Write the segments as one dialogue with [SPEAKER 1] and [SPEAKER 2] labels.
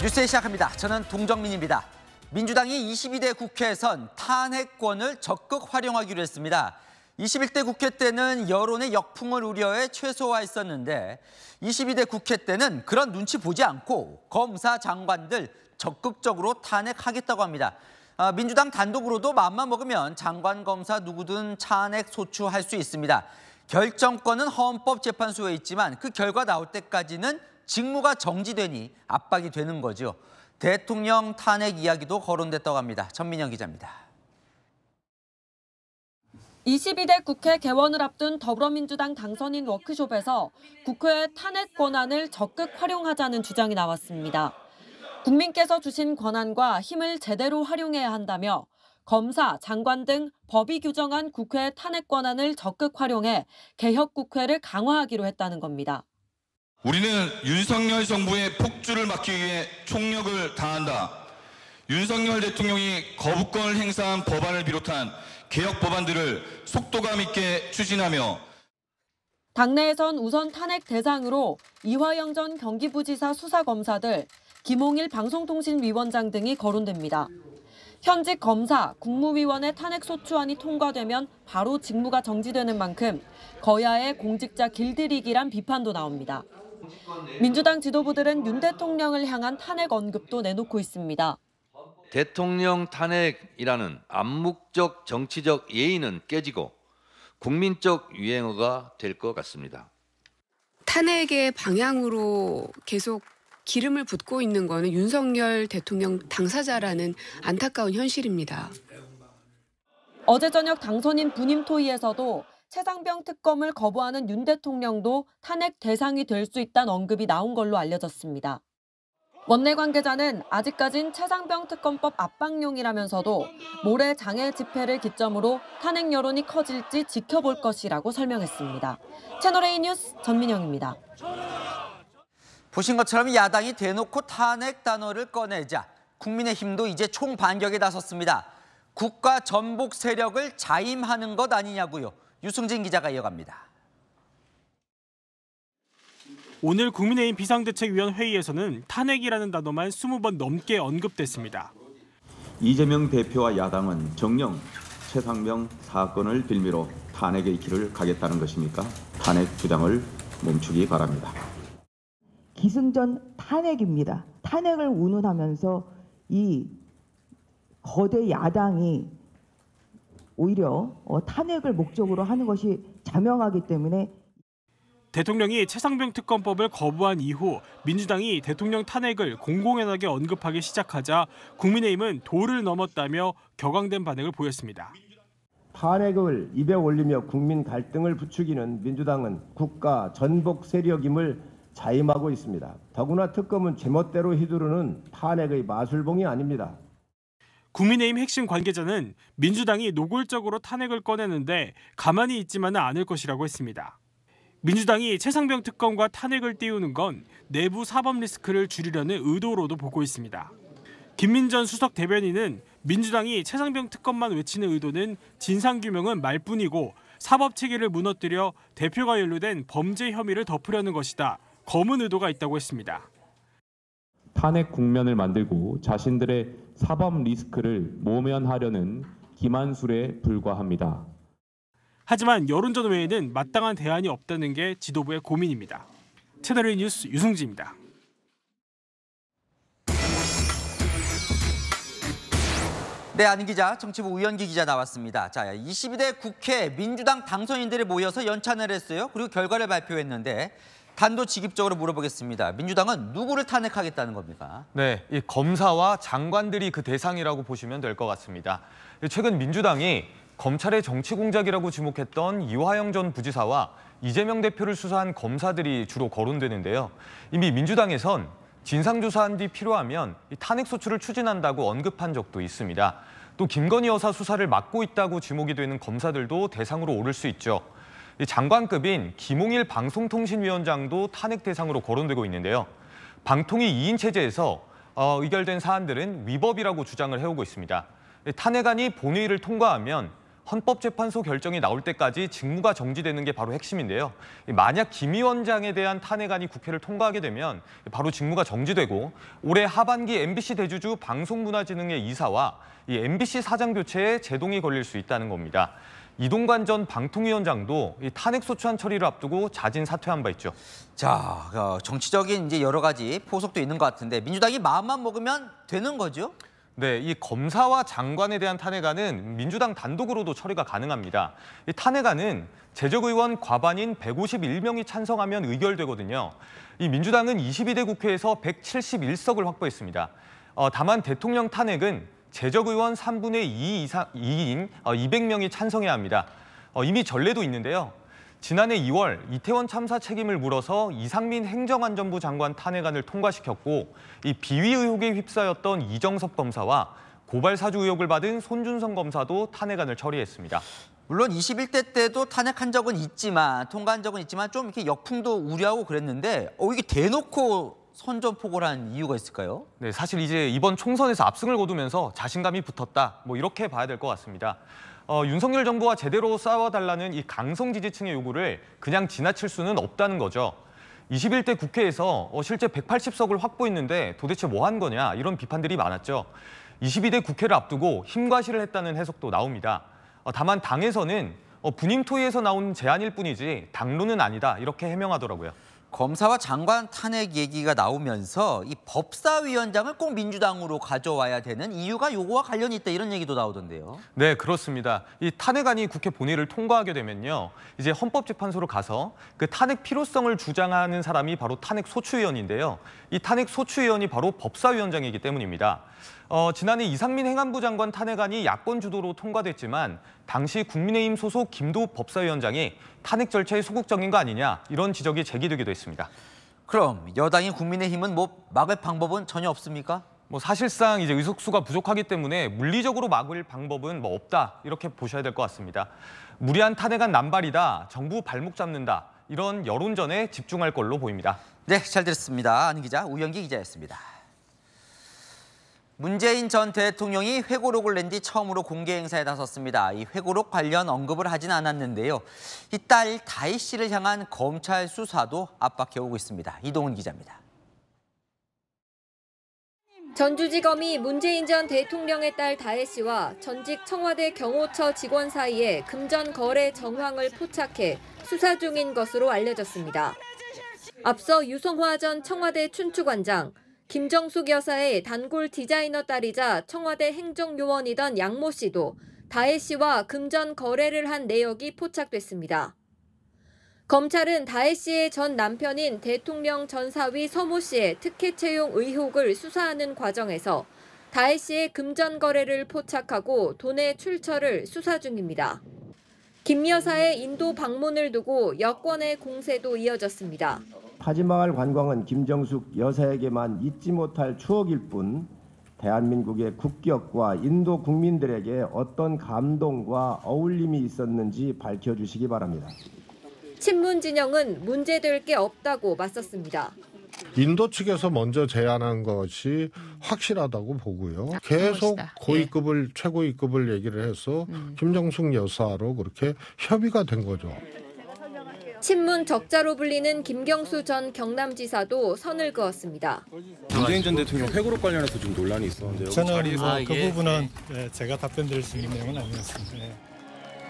[SPEAKER 1] 뉴스에 시작합니다. 저는 동정민입니다. 민주당이 22대 국회에선 탄핵권을 적극 활용하기로 했습니다. 21대 국회 때는 여론의 역풍을 우려해 최소화했었는데 22대 국회 때는 그런 눈치 보지 않고 검사 장관들 적극적으로 탄핵하겠다고 합니다. 민주당 단독으로도 마음만 먹으면 장관 검사 누구든 탄핵 소추할 수 있습니다. 결정권은 헌법재판소에 있지만 그 결과 나올 때까지는 직무가 정지되니 압박이 되는 거죠. 대통령 탄핵 이야기도 거론됐다고 합니다. 전민영 기자입니다.
[SPEAKER 2] 22대 국회 개원을 앞둔 더불어민주당 당선인 워크숍에서 국회의 탄핵 권한을 적극 활용하자는 주장이 나왔습니다. 국민께서 주신 권한과 힘을 제대로 활용해야 한다며 검사, 장관 등 법이 규정한 국회의 탄핵 권한을 적극 활용해 개혁국회를 강화하기로 했다는 겁니다.
[SPEAKER 3] 우리는 윤석열 정부의 폭주를 막기 위해 총력을 다한다. 윤석열 대통령이 거부권을 행사한 법안을 비롯한 개혁 법안들을 속도감 있게 추진하며
[SPEAKER 2] 당내에선 우선 탄핵 대상으로 이화영 전 경기부지사 수사검사들, 김홍일 방송통신위원장 등이 거론됩니다. 현직 검사, 국무위원의 탄핵 소추안이 통과되면 바로 직무가 정지되는 만큼 거야의 공직자 길들이기란 비판도 나옵니다. 민주당 지도부들은 윤 대통령을 향한 탄핵 언급도 내놓고 있습니다.
[SPEAKER 4] 대통령 탄핵이라는 암묵적 정치적 예의는 깨지고 국민적 유행어가 될 것 같습니다.
[SPEAKER 5] 탄핵의 방향으로 계속 기름을 붓고 있는 거는 윤석열 대통령 당사자라는 안타까운 현실입니다.
[SPEAKER 2] 어제 저녁 당선인 부임 토의에서도 최상병 특검을 거부하는 윤 대통령도 탄핵 대상이 될 수 있다는 언급이 나온 걸로 알려졌습니다. 원내 관계자는 아직까진 최상병 특검법 압박용이라면서도 모레 장애 집회를 기점으로 탄핵 여론이 커질지 지켜볼 것이라고 설명했습니다. 채널A 뉴스 전민영입니다.
[SPEAKER 1] 보신 것처럼 야당이 대놓고 탄핵 단어를 꺼내자 국민의힘도 이제 총반격에 나섰습니다. 국가 전복 세력을 자임하는 것 아니냐고요. 유승진 기자가 이어갑니다.
[SPEAKER 6] 오늘 국민의힘 비상대책위원회의에서는 탄핵이라는 단어만 20번 넘게 언급됐습니다.
[SPEAKER 7] 이재명 대표와 야당은 정녕 최상병 사건을 빌미로 탄핵의 길을 가겠다는 것입니까? 탄핵 주장을 멈추기 바랍니다.
[SPEAKER 8] 기승전 탄핵입니다. 탄핵을 운운하면서 이 거대 야당이 오히려 탄핵을 목적으로 하는 것이 자명하기 때문에
[SPEAKER 6] 대통령이 최상병 특검법을 거부한 이후 민주당이 대통령 탄핵을 공공연하게 언급하기 시작하자 국민의힘은 도를 넘었다며 격앙된 반응을 보였습니다.
[SPEAKER 9] 탄핵을 입에 올리며 국민 갈등을 부추기는 민주당은 국가 전복 세력임을 자임하고 있습니다. 더구나 특검은 제멋대로 휘두르는 탄핵의 마술봉이 아닙니다.
[SPEAKER 6] 국민의힘 핵심 관계자는 민주당이 노골적으로 탄핵을 꺼내는데 가만히 있지만은 않을 것이라고 했습니다. 민주당이 최상병 특검과 탄핵을 띄우는 건 내부 사법 리스크를 줄이려는 의도로도 보고 있습니다. 김민전 수석 대변인은 민주당이 최상병 특검만 외치는 의도는 진상규명은 말뿐이고 사법 체계를 무너뜨려 대표가 연루된 범죄 혐의를 덮으려는 것이다. 검은 의도가 있다고 했습니다.
[SPEAKER 10] 탄핵 국면을 만들고 자신들의 사법 리스크를 모면하려는 기만술에 불과합니다.
[SPEAKER 6] 하지만 여론전 외에는 마땅한 대안이 없다는 게 지도부의 고민입니다. 채널A 뉴스 유승지입니다.
[SPEAKER 1] 네, 안인 기자, 정치부 우연기 기자 나왔습니다. 자, 22대 국회 민주당 당선인들이 모여서 연찬을 했어요. 그리고 결과를 발표했는데 단도직입적으로 물어보겠습니다. 민주당은 누구를 탄핵하겠다는 겁니까?
[SPEAKER 11] 네, 이 검사와 장관들이 그 대상이라고 보시면 될 것 같습니다. 최근 민주당이 검찰의 정치 공작이라고 지목했던 이화영 전 부지사와 이재명 대표를 수사한 검사들이 주로 거론되는데요. 이미 민주당에선 진상조사한 뒤 필요하면 탄핵 소추를 추진한다고 언급한 적도 있습니다. 또 김건희 여사 수사를 맡고 있다고 지목이 되는 검사들도 대상으로 오를 수 있죠. 장관급인 김홍일 방송통신위원장도 탄핵 대상으로 거론되고 있는데요. 방통위 2인 체제에서 의결된 사안들은 위법이라고 주장을 해오고 있습니다. 탄핵안이 본회의를 통과하면 헌법재판소 결정이 나올 때까지 직무가 정지되는 게 바로 핵심인데요. 만약 김 위원장에 대한 탄핵안이 국회를 통과하게 되면 바로 직무가 정지되고 올해 하반기 MBC 대주주 방송문화진흥회 이사와 이 MBC 사장 교체에 제동이 걸릴 수 있다는 겁니다. 이동관 전 방통위원장도 이 탄핵 소추안 처리를 앞두고 자진 사퇴한 바 있죠.
[SPEAKER 1] 자, 정치적인 이제 여러 가지 포석도 있는 것 같은데 민주당이 마음만 먹으면 되는 거죠?
[SPEAKER 11] 네, 이 검사와 장관에 대한 탄핵안은 민주당 단독으로도 처리가 가능합니다. 이 탄핵안은 재적의원 과반인 151명이 찬성하면 의결되거든요. 이 민주당은 22대 국회에서 171석을 확보했습니다. 다만 대통령 탄핵은 재적의원 3분의 2인 200명이 찬성해야 합니다. 이미 전례도 있는데요. 지난해 2월 이태원 참사 책임을 물어서 이상민 행정안전부 장관 탄핵안을 통과시켰고 이 비위 의혹에 휩싸였던 이정섭 검사와 고발 사주 의혹을 받은 손준성 검사도 탄핵안을 처리했습니다.
[SPEAKER 1] 물론 21대 때도 탄핵한 적은 있지만 통과한 적은 있지만 좀 이렇게 역풍도 우려하고 그랬는데 이게 대놓고 선전포고를 한 이유가 있을까요?
[SPEAKER 11] 네, 사실 이제 이번 총선에서 압승을 거두면서 자신감이 붙었다. 이렇게 봐야 될 것 같습니다. 윤석열 정부와 제대로 싸워달라는 이 강성 지지층의 요구를 그냥 지나칠 수는 없다는 거죠. 21대 국회에서 실제 180석을 확보했는데 도대체 뭐 한 거냐 이런 비판들이 많았죠. 22대 국회를 앞두고 힘과시를 했다는 해석도 나옵니다. 다만 당에서는 분임 토의에서 나온 제안일 뿐이지 당론은 아니다 이렇게 해명하더라고요.
[SPEAKER 1] 검사와 장관 탄핵 얘기가 나오면서 이 법사위원장을 꼭 민주당으로 가져와야 되는 이유가 요거와 관련이 있다 이런 얘기도 나오던데요.
[SPEAKER 11] 네, 그렇습니다. 이 탄핵안이 국회 본회의를 통과하게 되면요. 이제 헌법재판소로 가서 그 탄핵 필요성을 주장하는 사람이 바로 탄핵 소추위원인데요. 이 탄핵 소추위원이 바로 법사위원장이기 때문입니다. 지난해 이상민 행안부 장관 탄핵안이 야권 주도로 통과됐지만 당시 국민의힘 소속 김도읍 법사위원장이 탄핵 절차에 소극적인 거 아니냐 이런 지적이 제기되기도 했습니다.
[SPEAKER 1] 그럼 여당인 국민의힘은 막을 방법은 전혀 없습니까?
[SPEAKER 11] 사실상 이제 의석수가 부족하기 때문에 물리적으로 막을 방법은 없다 이렇게 보셔야 될 것 같습니다. 무리한 탄핵안 남발이다, 정부 발목 잡는다 이런 여론전에 집중할 걸로 보입니다.
[SPEAKER 1] 네, 잘 들었습니다. 안 기자, 우영기 기자였습니다. 문재인 전 대통령이 회고록을 낸 뒤 처음으로 공개 행사에 나섰습니다. 이 회고록 관련 언급을 하진 않았는데요. 이 딸 다혜 씨를 향한 검찰 수사도 압박해오고 있습니다. 이동훈 기자입니다.
[SPEAKER 12] 전주지검이 문재인 전 대통령의 딸 다혜 씨와 전직 청와대 경호처 직원 사이에 금전 거래 정황을 포착해 수사 중인 것으로 알려졌습니다. 앞서 유성화 전 청와대 춘추관장, 김정숙 여사의 단골 디자이너 딸이자 청와대 행정요원이던 양모 씨도 다혜 씨와 금전 거래를 한 내역이 포착됐습니다. 검찰은 다혜 씨의 전 남편인 대통령 전사위 서모 씨의 특혜 채용 의혹을 수사하는 과정에서 다혜 씨의 금전 거래를 포착하고 돈의 출처를 수사 중입니다. 김 여사의 인도 방문을 두고 여권의 공세도 이어졌습니다.
[SPEAKER 9] 타지마할 관광은 김정숙 여사에게만 잊지 못할 추억일 뿐 대한민국의 국격과 인도 국민들에게 어떤 감동과 어울림이 있었는지 밝혀주시기 바랍니다.
[SPEAKER 12] 친문 진영은 문제될 게 없다고 맞섰습니다.
[SPEAKER 13] 인도 측에서 먼저 제안한 것이 확실하다고 보고요. 계속 고위급을 최고위급을 얘기를 해서 김정숙 여사로 그렇게 협의가 된 거죠.
[SPEAKER 12] 친문 적자로 불리는 김경수 전 경남지사도 선을 그었습니다.
[SPEAKER 14] 문재인 전 대통령 회고록 관련해서 좀 논란이 있었는데요.
[SPEAKER 15] 저는 그 부분은 제가 답변드릴 수 있는 내용은 아니었습니다.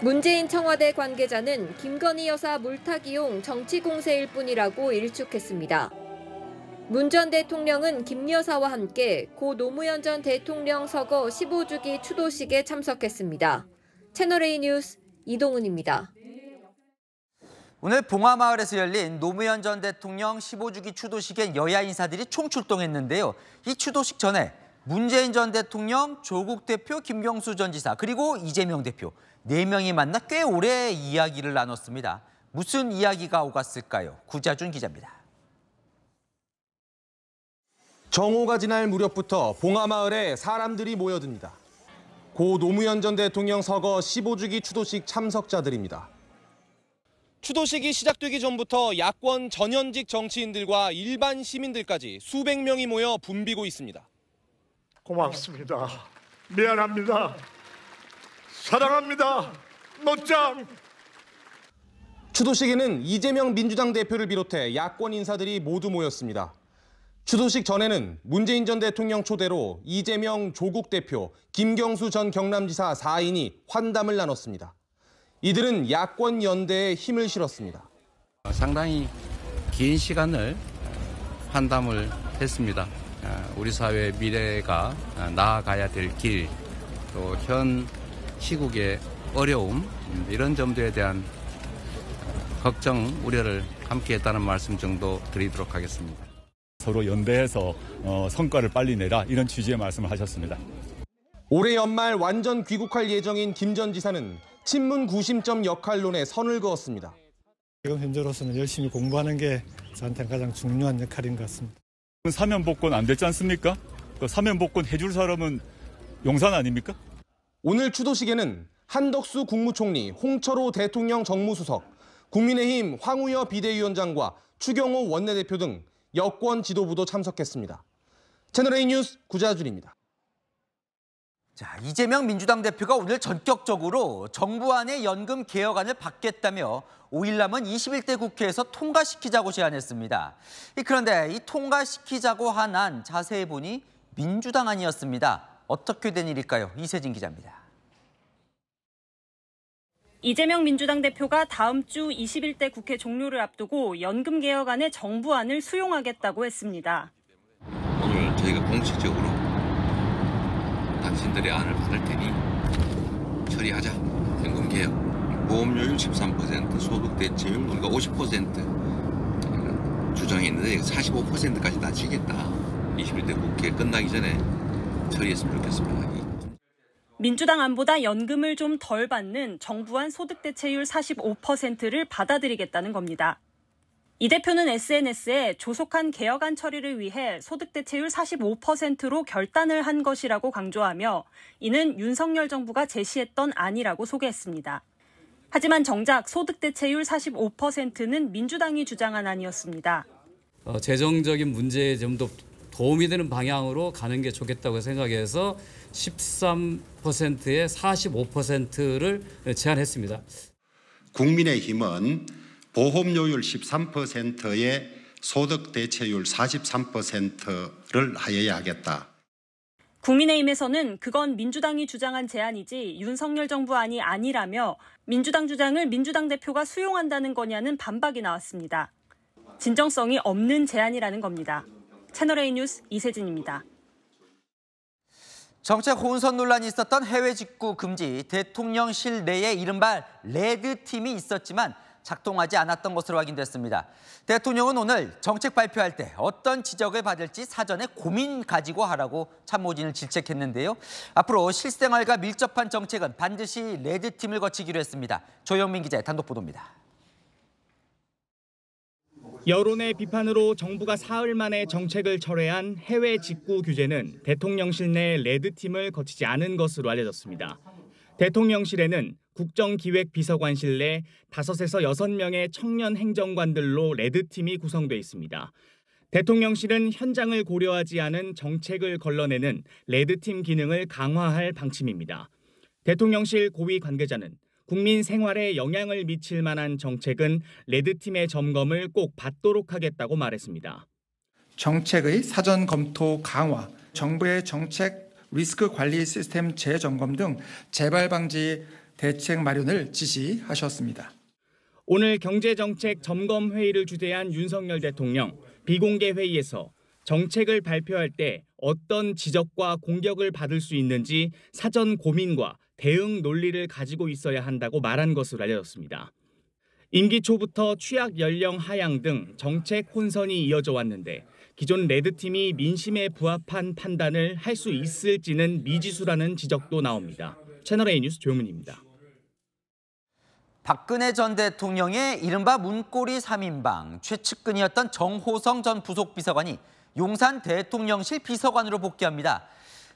[SPEAKER 12] 문재인 청와대 관계자는 김건희 여사 물타기용 정치 공세일 뿐이라고 일축했습니다. 문 전 대통령은 김 여사와 함께 고 노무현 전 대통령 서거 15주기 추도식에 참석했습니다. 채널A 뉴스 이동훈입니다.
[SPEAKER 1] 오늘 봉화마을에서 열린 노무현 전 대통령 15주기 추도식에 여야 인사들이 총출동했는데요. 이 추도식 전에 문재인 전 대통령, 조국 대표, 김경수 전 지사, 그리고 이재명 대표 4명이 만나 꽤 오래 이야기를 나눴습니다. 무슨 이야기가 오갔을까요? 구자준 기자입니다.
[SPEAKER 16] 정오가 지날 무렵부터 봉화마을에 사람들이 모여듭니다. 고 노무현 전 대통령 서거 15주기 추도식 참석자들입니다. 추도식이 시작되기 전부터 야권 전현직 정치인들과 일반 시민들까지 수백 명이 모여 붐비고 있습니다.
[SPEAKER 17] 고맙습니다. 미안합니다. 사랑합니다.
[SPEAKER 14] 못장.
[SPEAKER 16] 추도식에는 이재명 민주당 대표를 비롯해 야권 인사들이 모두 모였습니다. 추도식 전에는 문재인 전 대통령 초대로 이재명 조국 대표, 김경수 전 경남지사 4인이 환담을 나눴습니다. 이들은 야권 연대에 힘을 실었습니다.
[SPEAKER 17] 상당히 긴 시간을 환담을 했습니다. 우리 사회의 미래가 나아가야 될 길, 또 현 시국의 어려움, 이런 점들에 대한 걱정, 우려를 함께 했다는 말씀 정도 드리도록 하겠습니다.
[SPEAKER 18] 서로 연대해서 성과를 빨리 내라, 이런 취지의 말씀을 하셨습니다.
[SPEAKER 16] 올해 연말 완전 귀국할 예정인 김 전 지사는 친문 구심점 역할론에 선을 그었습니다.
[SPEAKER 15] 지금 현재로서는 열심히 공부하는 게 저한테 가장 중요한 역할인 것 같습니다.
[SPEAKER 18] 사면 복권 안 됐지 않습니까? 그 사면 복권 해줄 사람은 용산 아닙니까?
[SPEAKER 16] 오늘 추도식에는 한덕수 국무총리, 홍철호 대통령 정무수석, 국민의힘 황우여 비대위원장과 추경호 원내대표 등 여권 지도부도 참석했습니다. 채널A 뉴스 구자준입니다.
[SPEAKER 1] 자, 이재명 민주당 대표가 오늘 전격적으로 정부 안의 연금 개혁안을 받겠다며 5일 남은 21대 국회에서 통과시키자고 제안했습니다. 그런데 이 통과시키자고 한 안 자세히 보니 민주당 안이었습니다. 어떻게 된 일일까요? 이세진 기자입니다.
[SPEAKER 19] 이재명 민주당 대표가 다음 주 21대 국회 종료를 앞두고 연금 개혁안의 정부안을 수용하겠다고 했습니다.
[SPEAKER 20] 오늘 저희가 공식적으로 당신들의 안을 받을 테니 처리하자. 연금 개혁, 보험료율 13%, 소득 대체율 우리가 50% 주장했는데 45%까지 낮추겠다. 21대 국회 끝나기 전에 처리했으면 좋겠습니다.
[SPEAKER 19] 민주당 안보다 연금을 좀 덜 받는 정부안 소득 대체율 45%를 받아들이겠다는 겁니다. 이 대표는 SNS에 조속한 개혁안 처리를 위해 소득 대체율 45%로 결단을 한 것이라고 강조하며 이는 윤석열 정부가 제시했던 안이라고 소개했습니다. 하지만 정작 소득 대체율 45%는 민주당이 주장한 안이었습니다.
[SPEAKER 21] 재정적인 문제에 좀 더 도움이 되는 방향으로 가는 게 좋겠다고 생각해서 13%에 45%를 제안했습니다.
[SPEAKER 22] 국민의힘은 보험료율 13%에 소득 대체율 43%를 하여야 하겠다.
[SPEAKER 19] 국민의힘에서는 그건 민주당이 주장한 제안이지 윤석열 정부 안이 아니라며 민주당 주장을 민주당 대표가 수용한다는 거냐는 반박이 나왔습니다. 진정성이 없는 제안이라는 겁니다. 채널A 뉴스 이세진입니다.
[SPEAKER 1] 정책 혼선 논란이 있었던 해외 직구 금지, 대통령실 내에 이른바 레드팀이 있었지만 작동하지 않았던 것으로 확인됐습니다. 대통령은 오늘 정책 발표할 때 어떤 지적을 받을지 사전에 고민 가지고 하라고 참모진을 질책했는데요. 앞으로 실생활과 밀접한 정책은 반드시 레드팀을 거치기로 했습니다. 조영민 기자의 단독 보도입니다.
[SPEAKER 23] 여론의 비판으로 정부가 사흘 만에 정책을 철회한 해외 직구 규제는 대통령실 내 레드팀을 거치지 않은 것으로 알려졌습니다. 대통령실에는 국정기획비서관실 내 5에서 6명의 청년 행정관들로 레드팀이 구성돼 있습니다. 대통령실은 현장을 고려하지 않은 정책을 걸러내는 레드팀 기능을 강화할 방침입니다. 대통령실 고위 관계자는 국민 생활에 영향을 미칠 만한 정책은 레드팀의 점검을 꼭 받도록 하겠다고 말했습니다.
[SPEAKER 24] 정책의 사전 검토 강화, 정부의 정책 리스크 관리 시스템 재점검 등 재발 방지 대책 마련을 지시하셨습니다.
[SPEAKER 23] 오늘 경제정책 점검 회의를 주재한 윤석열 대통령, 비공개 회의에서 정책을 발표할 때 어떤 지적과 공격을 받을 수 있는지 사전 고민과 대응 논리를 가지고 있어야 한다고 말한 것으로 알려졌습니다. 임기 초부터 취약 연령 하향 등 정책 혼선이 이어져 왔는데 기존 레드팀이 민심에 부합한 판단을 할 수 있을지는 미지수라는 지적도 나옵니다. 채널A 뉴스 조용민입니다.
[SPEAKER 1] 박근혜 전 대통령의 이른바 문고리 3인방, 최측근이었던 정호성 전 부속비서관이 용산 대통령실 비서관으로 복귀합니다.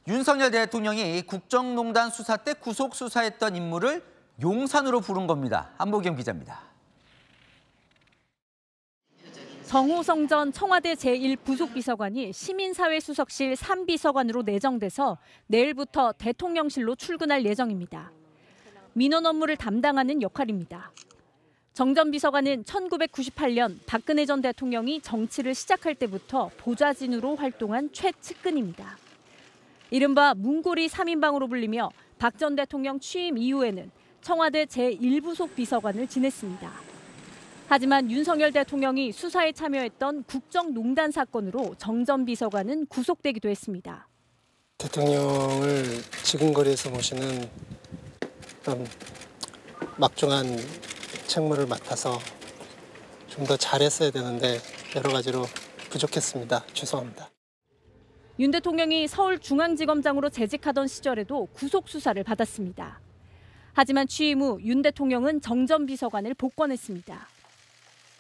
[SPEAKER 1] 윤석열 대통령이 국정농단 수사 때 구속 수사했던 인물을 용산으로 부른 겁니다. 안보경 기자입니다.
[SPEAKER 25] 정호성 전 청와대 제1부속비서관이 시민사회수석실 3비서관으로 내정돼서 내일부터 대통령실로 출근할 예정입니다. 민원 업무를 담당하는 역할입니다. 정 전 비서관은 1998년 박근혜 전 대통령이 정치를 시작할 때부터 보좌진으로 활동한 최측근입니다. 이른바 문고리 3인방으로 불리며 박 전 대통령 취임 이후에는 청와대 제1부속 비서관을 지냈습니다. 하지만 윤석열 대통령이 수사에 참여했던 국정농단 사건으로 정 전 비서관은 구속되기도 했습니다.
[SPEAKER 2] 대통령을 지근거리에서 모시는 어떤 막중한 책무를 맡아서 좀 더 잘했어야 되는데 여러 가지로 부족했습니다. 죄송합니다.
[SPEAKER 25] 윤 대통령이 서울중앙지검장으로 재직하던 시절에도 구속 수사를 받았습니다. 하지만 취임 후 윤 대통령은 정 전 비서관을 복권했습니다.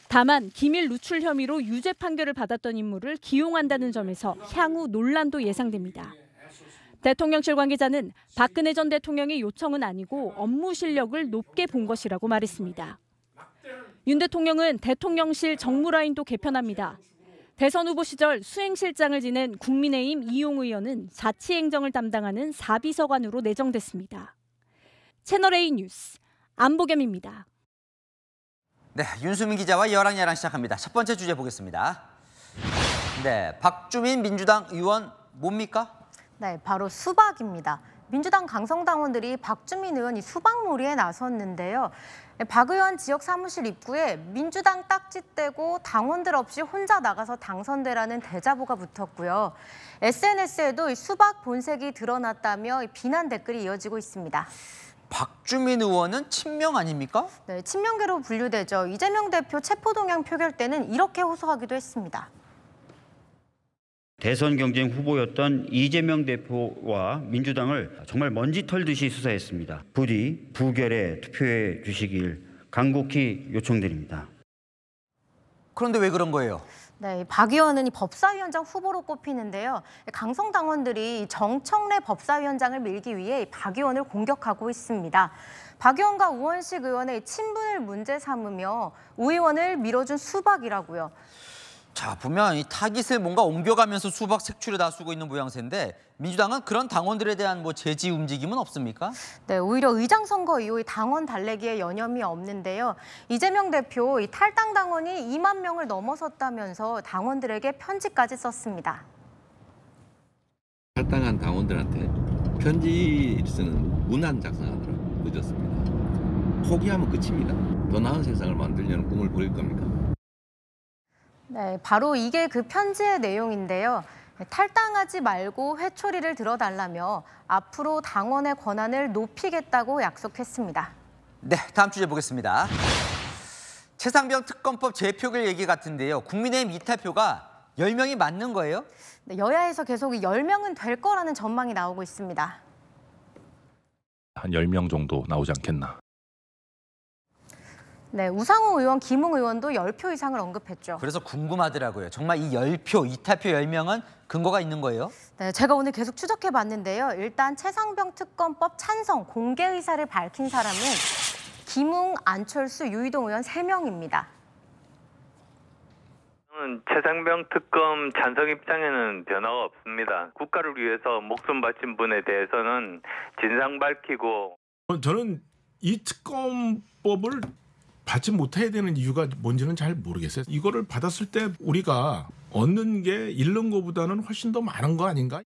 [SPEAKER 25] 다만 기밀 누출 혐의로 유죄 판결을 받았던 인물을 기용한다는 점에서 향후 논란도 예상됩니다. 대통령실 관계자는 박근혜 전 대통령의 요청은 아니고 업무 실력을 높게 본 것이라고 말했습니다. 윤 대통령은 대통령실 정무라인도 개편합니다. 대선 후보 시절 수행실장을 지낸 국민의힘 이용 의원은 자치행정을 담당하는 4비서관으로 내정됐습니다. 채널A 뉴스 안보겸입니다.
[SPEAKER 1] 네, 윤수민 기자와 여랑야랑 시작합니다. 첫 번째 주제 보겠습니다. 네, 박주민 민주당 의원 뭡니까?
[SPEAKER 3] 네, 바로 수박입니다. 민주당 강성당원들이 박주민 의원 이 수박몰이에 나섰는데요. 박 의원 지역 사무실 입구에 민주당 딱지 떼고 당원들 없이 혼자 나가서 당선되라는 대자보가 붙었고요. SNS에도 이 수박 본색이 드러났다며 비난 댓글이 이어지고 있습니다.
[SPEAKER 1] 박주민 의원은 친명 아닙니까?
[SPEAKER 3] 네, 친명계로 분류되죠. 이재명 대표 체포동향 표결 때는 이렇게 호소하기도 했습니다.
[SPEAKER 4] 대선 경쟁 후보였던 이재명 대표와 민주당을 정말 먼지 털듯이 수사했습니다. 부디 부결에 투표해 주시길 간곡히 요청드립니다.
[SPEAKER 1] 그런데 왜 그런 거예요?
[SPEAKER 3] 네, 박 의원은 이 법사위원장 후보로 꼽히는데요. 강성당원들이 정청래 법사위원장을 밀기 위해 박 의원을 공격하고 있습니다. 박 의원과 우원식 의원의 친분을 문제 삼으며 우 의원을 밀어준 수박이라고요.
[SPEAKER 1] 자, 보면 이 타깃을 뭔가 옮겨가면서 수박 색출에 나서고 있는 모양새인데 민주당은 그런 당원들에 대한 제지 움직임은 없습니까?
[SPEAKER 3] 네, 오히려 의장 선거 이후 당원 달래기에 여념이 없는데요. 이재명 대표 이 탈당 당원이 2만 명을 넘어섰다면서 당원들에게 편지까지 썼습니다.
[SPEAKER 20] 탈당한 당원들한테 편지 쓰는 문안 작성하느라 늦었습니다. 포기하면 끝입니다. 더 나은 세상을 만들려는 꿈을 버릴 겁니까?
[SPEAKER 3] 네, 바로 이게 그 편지의 내용인데요. 탈당하지 말고 회초리를 들어달라며 앞으로 당원의 권한을 높이겠다고 약속했습니다.
[SPEAKER 1] 네, 다음 주제 보겠습니다. 최상병 특검법 재표결 얘기 같은데요. 국민의힘 이탈표가 10명이 맞는 거예요?
[SPEAKER 3] 네, 여야에서 계속 10명은 될 거라는 전망이 나오고 있습니다.
[SPEAKER 5] 한 10명 정도 나오지 않겠나.
[SPEAKER 3] 네, 우상호 의원, 김웅 의원도 10표 이상을 언급했죠.
[SPEAKER 1] 그래서 궁금하더라고요. 정말 이 10표, 이탈표 10명은 근거가 있는 거예요?
[SPEAKER 3] 네, 제가 오늘 계속 추적해봤는데요. 일단 최상병 특검법 찬성 공개 의사를 밝힌 사람은 김웅, 안철수, 유이동 의원 3명입니다.
[SPEAKER 7] 최상병 특검 찬성 입장에는 변화가 없습니다. 국가를 위해서 목숨 바친 분에 대해서는 진상 밝히고.
[SPEAKER 26] 저는 이 특검법을 받지 못해야 되는 이유가 뭔지는 잘 모르겠어요. 이거를 받았을 때 우리가 얻는 게 잃는 것보다는 훨씬 더 많은 거 아닌가?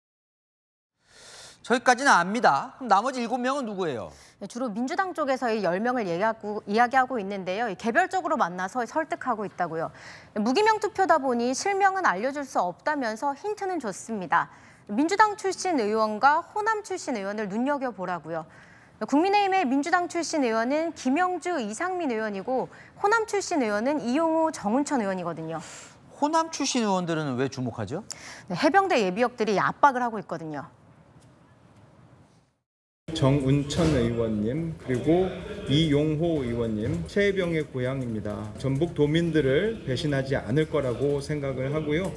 [SPEAKER 1] 저기까지는 압니다. 그럼 나머지 7명은 누구예요?
[SPEAKER 3] 주로 민주당 쪽에서의 10명을 이야기하고 있는데요. 개별적으로 만나서 설득하고 있다고요. 무기명 투표다 보니 실명은 알려줄 수 없다면서 힌트는 줬습니다. 민주당 출신 의원과 호남 출신 의원을 눈여겨보라고요. 국민의힘의 민주당 출신 의원은 김영주, 이상민 의원이고 호남 출신 의원은 이용우, 정운천 의원이거든요.
[SPEAKER 1] 호남 출신 의원들은 왜 주목하죠?
[SPEAKER 3] 네, 해병대 예비역들이 압박을 하고 있거든요.
[SPEAKER 27] 정운천 의원님 그리고 이용호 의원님 최혜병의 고향입니다. 전북 도민들을 배신하지 않을 거라고 생각을 하고요.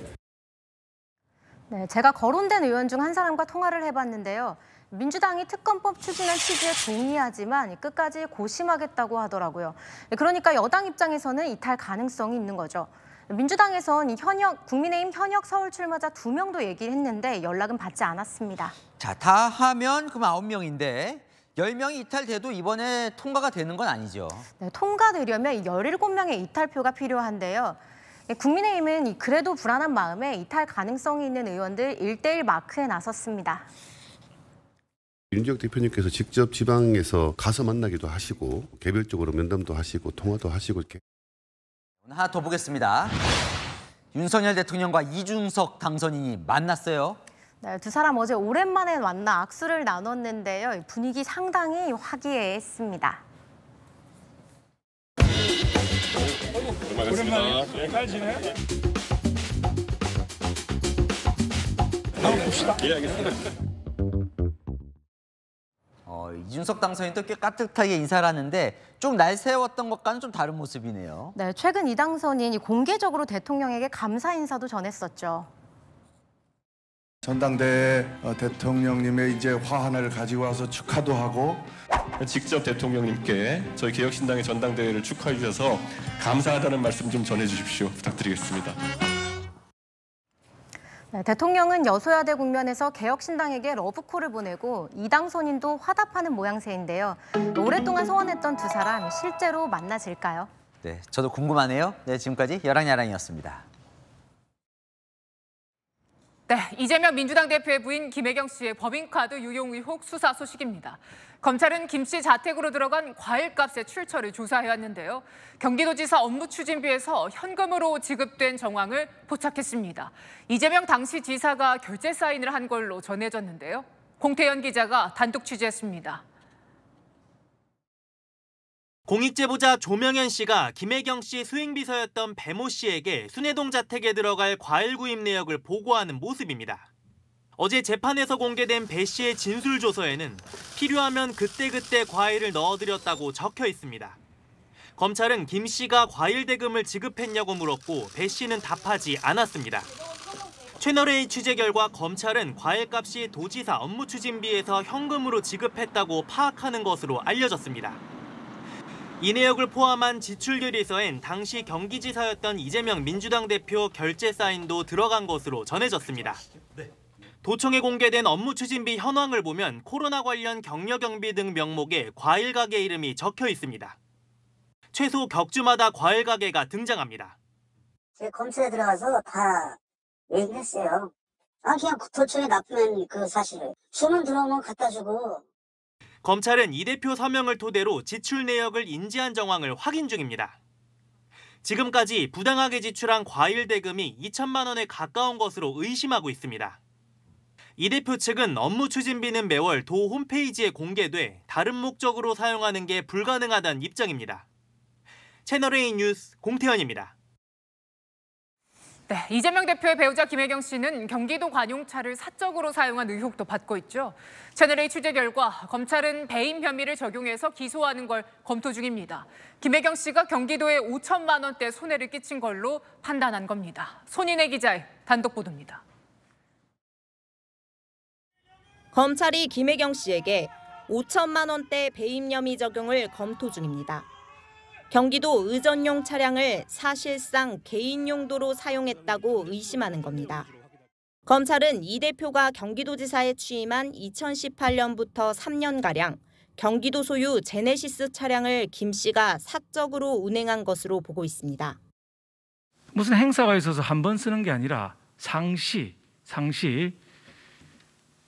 [SPEAKER 3] 네, 제가 거론된 의원 중 한 사람과 통화를 해봤는데요. 민주당이 특검법 추진한 취지에 동의하지만 끝까지 고심하겠다고 하더라고요. 그러니까 여당 입장에서는 이탈 가능성이 있는 거죠. 민주당에선 국민의힘 현역 서울 출마자 2명도 얘기를 했는데 연락은 받지 않았습니다.
[SPEAKER 1] 자, 다 하면 그럼 9명인데 10명이 이탈돼도 이번에 통과가 되는 건 아니죠.
[SPEAKER 3] 네, 통과되려면 17명의 이탈표가 필요한데요. 국민의힘은 그래도 불안한 마음에 이탈 가능성이 있는 의원들 1대1 마크에 나섰습니다.
[SPEAKER 6] 윤지혁 대표님께서 직접 지방에서 가서 만나기도 하시고 개별적으로 면담도 하시고 통화도 하시고 이렇게.
[SPEAKER 1] 하나 더 보겠습니다. 윤석열 대통령과 이준석 당선인이 만났어요.
[SPEAKER 3] 네, 두 사람 어제 오랜만에 만나 악수를 나눴는데요. 분위기 상당히 화기애애했습니다.
[SPEAKER 8] 오랜만에 잘 지내? 한번 봅시다. 예, 알겠습니다.
[SPEAKER 1] 이준석 당선인도 꽤 까뜩하게 인사를 하는데 좀 날 세웠던 것과는 좀 다른 모습이네요.
[SPEAKER 3] 네, 최근 이 당선인이 공개적으로 대통령에게 감사 인사도 전했었죠.
[SPEAKER 9] 전당대회 대통령님의 이제 화환을 가지고 와서 축하도 하고
[SPEAKER 10] 직접 대통령님께 저희 개혁신당의 전당대회를 축하해 주셔서 감사하다는 말씀 좀 전해 주십시오. 부탁드리겠습니다.
[SPEAKER 3] 네, 대통령은 여소야대 국면에서 개혁신당에게 러브콜을 보내고 이 당선인도 화답하는 모양새인데요. 오랫동안 소원했던 두 사람 실제로 만나질까요?
[SPEAKER 1] 네, 저도 궁금하네요. 네, 지금까지 여랑야랑이었습니다.
[SPEAKER 11] 네, 이재명 민주당 대표의 부인 김혜경 씨의 법인카드 유용 의혹 수사 소식입니다. 검찰은 김 씨 자택으로 들어간 과일값의 출처를 조사해왔는데요. 경기도지사 업무추진비에서 현금으로 지급된 정황을 포착했습니다. 이재명 당시 지사가 결제 사인을 한 걸로 전해졌는데요. 공태현 기자가 단독 취재했습니다.
[SPEAKER 12] 공익제보자 조명현 씨가 김혜경 씨 수행비서였던 배모 씨에게 순회동 자택에 들어갈 과일 구입 내역을 보고하는 모습입니다. 어제 재판에서 공개된 배 씨의 진술조서에는 필요하면 그때그때 과일을 넣어드렸다고 적혀 있습니다. 검찰은 김 씨가 과일 대금을 지급했냐고 물었고 배 씨는 답하지 않았습니다. 채널A 취재 결과 검찰은 과일값이 도지사 업무추진비에서 현금으로 지급했다고 파악하는 것으로 알려졌습니다. 이 내역을 포함한 지출결의서엔 당시 경기지사였던 이재명 민주당 대표 결제 사인도 들어간 것으로 전해졌습니다. 도청에 공개된 업무추진비 현황을 보면 코로나 관련 격려 경비 등 명목에 과일 가게 이름이 적혀 있습니다. 최소 격주마다 과일 가게가 등장합니다.
[SPEAKER 13] 제가 검찰에 들어가서 다 얘기를 했어요. 그냥 도청에 납부한 그 사실을. 주문 들어오면 갖다 주고.
[SPEAKER 12] 검찰은 이 대표 서명을 토대로 지출 내역을 인지한 정황을 확인 중입니다. 지금까지 부당하게 지출한 과일 대금이 2천만 원에 가까운 것으로 의심하고 있습니다. 이 대표 측은 업무 추진비는 매월 도 홈페이지에 공개돼 다른 목적으로 사용하는 게 불가능하다는 입장입니다. 채널A 뉴스 공태현입니다.
[SPEAKER 11] 네, 이재명 대표의 배우자 김혜경 씨는 경기도 관용차를 사적으로 사용한 의혹도 받고 있죠. 채널A 취재 결과 검찰은 배임 혐의를 적용해서 기소하는 걸 검토 중입니다. 김혜경 씨가 경기도에 5천만 원대 손해를 끼친 걸로 판단한 겁니다. 손인혜 기자의 단독 보도입니다.
[SPEAKER 28] 검찰이 김혜경 씨에게 5천만 원대 배임 혐의 적용을 검토 중입니다. 경기도 의전용 차량을 사실상 개인 용도로 사용했다고 의심하는 겁니다. 검찰은 이 대표가 경기도지사에 취임한 2018년부터 3년가량 경기도 소유 제네시스 차량을 김 씨가 사적으로 운행한 것으로 보고 있습니다.
[SPEAKER 29] 무슨 행사가 있어서 한 번 쓰는 게 아니라 상시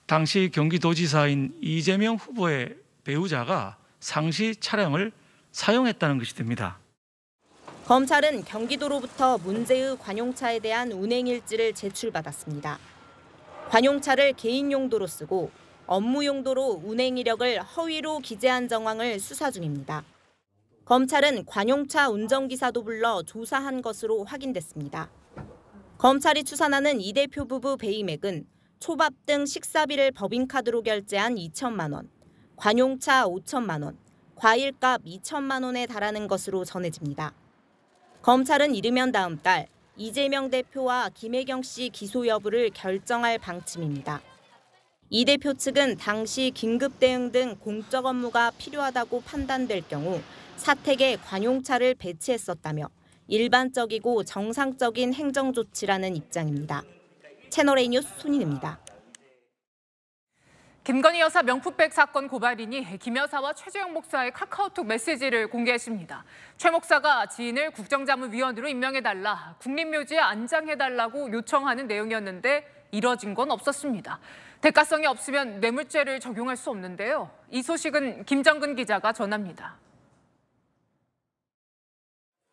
[SPEAKER 29] 당시 경기도지사인 이재명 후보의 배우자가 상시 차량을 사용했다는 것이 됩니다.
[SPEAKER 28] 검찰은 경기도로부터 문제의 관용차에 대한 운행 일지를 제출받았습니다. 관용차를 개인 용도로 쓰고 업무 용도로 운행 이력을 허위로 기재한 정황을 수사 중입니다. 검찰은 관용차 운전기사도 불러 조사한 것으로 확인됐습니다. 검찰이 추산하는 이 대표 부부 배임액은 초밥 등 식사비를 법인카드로 결제한 2천만 원, 관용차 5천만 원, 과일값 2천만 원에 달하는 것으로 전해집니다. 검찰은 이르면 다음 달 이재명 대표와 김혜경 씨 기소 여부를 결정할 방침입니다. 이 대표 측은 당시 긴급 대응 등 공적 업무가 필요하다고 판단될 경우 사택에 관용차를 배치했었다며 일반적이고 정상적인 행정 조치라는 입장입니다. 채널A 뉴스 손인혜입니다.
[SPEAKER 11] 김건희 여사 명품백 사건 고발인이 김 여사와 최재형 목사의 카카오톡 메시지를 공개했습니다. 최 목사가 지인을 국정자문위원으로 임명해달라, 국립묘지에 안장해달라고 요청하는 내용이었는데 이뤄진 건 없었습니다. 대가성이 없으면 뇌물죄를 적용할 수 없는데요. 이 소식은 김정근 기자가 전합니다.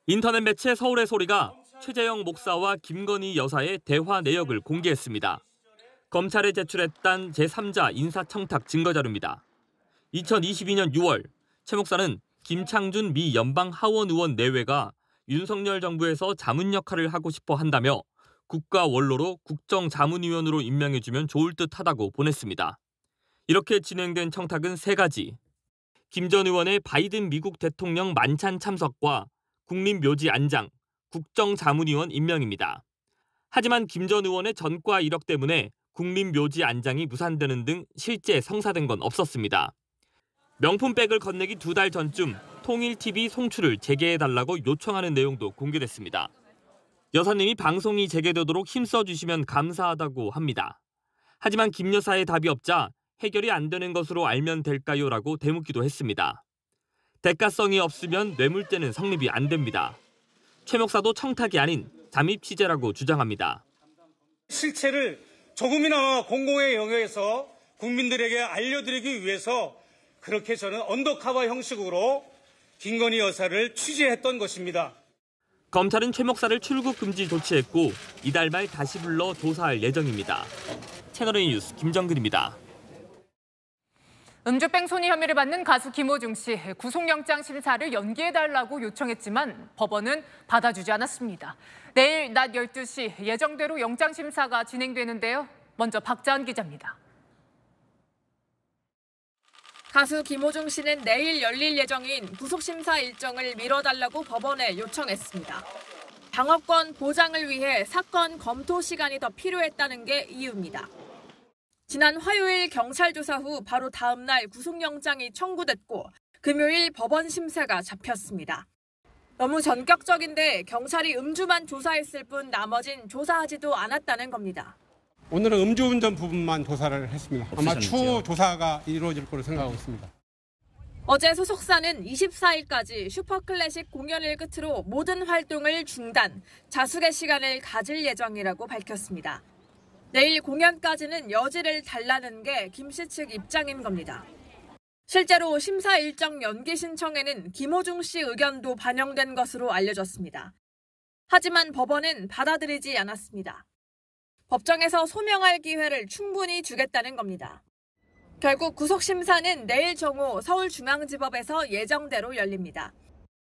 [SPEAKER 14] 인터넷 매체 서울의 소리가 최재형 목사와 김건희 여사의 대화 내역을 공개했습니다. 검찰에 제출했던 제3자 인사청탁 증거자료입니다. 2022년 6월 최 목사는 김창준 미 연방하원 의원 내외가 윤석열 정부에서 자문 역할을 하고 싶어 한다며 국가 원로로 국정자문위원으로 임명해주면 좋을 듯하다고 보냈습니다. 이렇게 진행된 청탁은 3가지. 김 전 의원의 바이든 미국 대통령 만찬 참석과 국립묘지 안장, 국정자문위원 임명입니다. 하지만 김 전 의원의 전과 이력 때문에 국립묘지 안장이 무산되는 등 실제 성사된 건 없었습니다. 명품백을 건네기 2달 전쯤 통일TV 송출을 재개해달라고 요청하는 내용도 공개됐습니다. 여사님이 방송이 재개되도록 힘써주시면 감사하다고 합니다. 하지만 김 여사의 답이 없자 해결이 안 되는 것으로 알면 될까요? 라고 되묻기도 했습니다. 대가성이 없으면 뇌물죄는 성립이 안 됩니다. 최 목사도 청탁이 아닌 잠입 취재라고 주장합니다.
[SPEAKER 15] 실체를 조금이나마 공공의 영역에서 국민들에게 알려드리기 위해서 그렇게 저는 언더커버 형식으로 김건희 여사를 취재했던 것입니다.
[SPEAKER 14] 검찰은 최 목사를 출국 금지 조치했고 이달 말 다시 불러 조사할 예정입니다. 채널A 뉴스 김정근입니다.
[SPEAKER 11] 음주병 손이 혐의를 받는 가수 김호중 씨, 구속영장 심사를 연기해달라고 요청했지만 법원은 받아주지 않았습니다. 내일 낮 12시 예정대로 영장 심사가 진행되는데요. 먼저 박자은 기자입니다.
[SPEAKER 16] 가수 김호중 씨는 내일 열릴 예정인 구속심사 일정을 미뤄달라고 법원에 요청했습니다. 방어권 보장을 위해 사건 검토 시간이 더 필요했다는 게 이유입니다. 지난 화요일 경찰 조사 후 바로 다음 날 구속영장이 청구됐고 금요일 법원 심사가 잡혔습니다. 너무 전격적인데 경찰이 음주만 조사했을 뿐 나머진 조사하지도 않았다는 겁니다.
[SPEAKER 17] 오늘은 음주운전 부분만 조사를 했습니다. 아마 추후 조사가 이루어질 거로 생각하고 있습니다.
[SPEAKER 16] 어제 소속사는 24일까지 슈퍼클래식 공연을 끝으로 모든 활동을 중단, 자숙의 시간을 가질 예정이라고 밝혔습니다. 내일 공연까지는 여지를 달라는 게 김 씨 측 입장인 겁니다. 실제로 심사 일정 연기 신청에는 김호중 씨 의견도 반영된 것으로 알려졌습니다. 하지만 법원은 받아들이지 않았습니다. 법정에서 소명할 기회를 충분히 주겠다는 겁니다. 결국 구속심사는 내일 정오 서울중앙지법에서 예정대로 열립니다.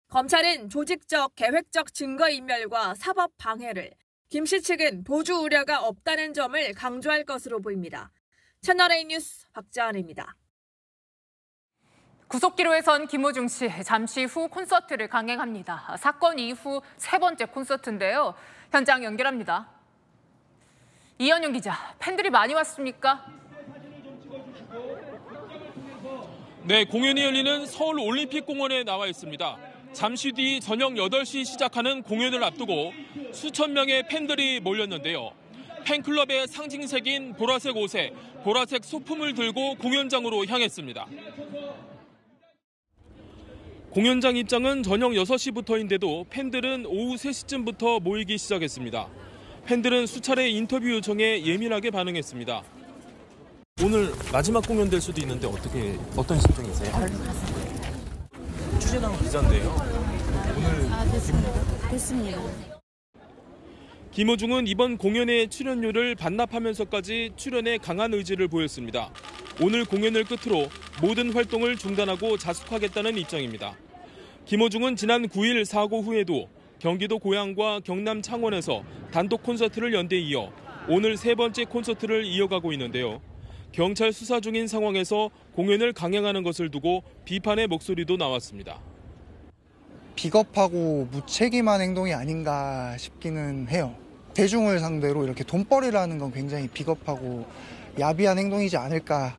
[SPEAKER 16] 검찰은 조직적, 계획적 증거인멸과 사법방해를, 김 씨 측은 도주 우려가 없다는 점을 강조할 것으로 보입니다. 채널A 뉴스 박자은입니다.
[SPEAKER 11] 구속기로에 선 김호중 씨, 잠시 후 콘서트를 강행합니다. 사건 이후 3번째 콘서트인데요. 현장 연결합니다. 이현용 기자, 팬들이 많이 왔습니까?
[SPEAKER 8] 네, 공연이 열리는 서울 올림픽공원에 나와 있습니다. 잠시 뒤 저녁 8시 시작하는 공연을 앞두고 수천 명의 팬들이 몰렸는데요. 팬클럽의 상징색인 보라색 옷에 보라색 소품을 들고 공연장으로 향했습니다. 공연장 입장은 저녁 6시부터인데도 팬들은 오후 3시쯤부터 모이기 시작했습니다. 팬들은 수차례 인터뷰 요청에 예민하게 반응했습니다. 오늘 마지막 공연 될 수도 있는데 어떤 심정이세요? 취재당 기자인데요. 오늘
[SPEAKER 18] 됐습니다.
[SPEAKER 8] 김호중은 이번 공연의 출연료를 반납하면서까지 출연에 강한 의지를 보였습니다. 오늘 공연을 끝으로 모든 활동을 중단하고 자숙하겠다는 입장입니다. 김호중은 지난 9일 사고 후에도 경기도 고양과 경남 창원에서 단독 콘서트를 연 데 이어 오늘 3번째 콘서트를 이어가고 있는데요. 경찰 수사 중인 상황에서 공연을 강행하는 것을 두고 비판의 목소리도 나왔습니다.
[SPEAKER 19] 비겁하고 무책임한 행동이 아닌가 싶기는 해요. 대중을 상대로 이렇게 돈벌이라는 건 굉장히 비겁하고 야비한 행동이지 않을까.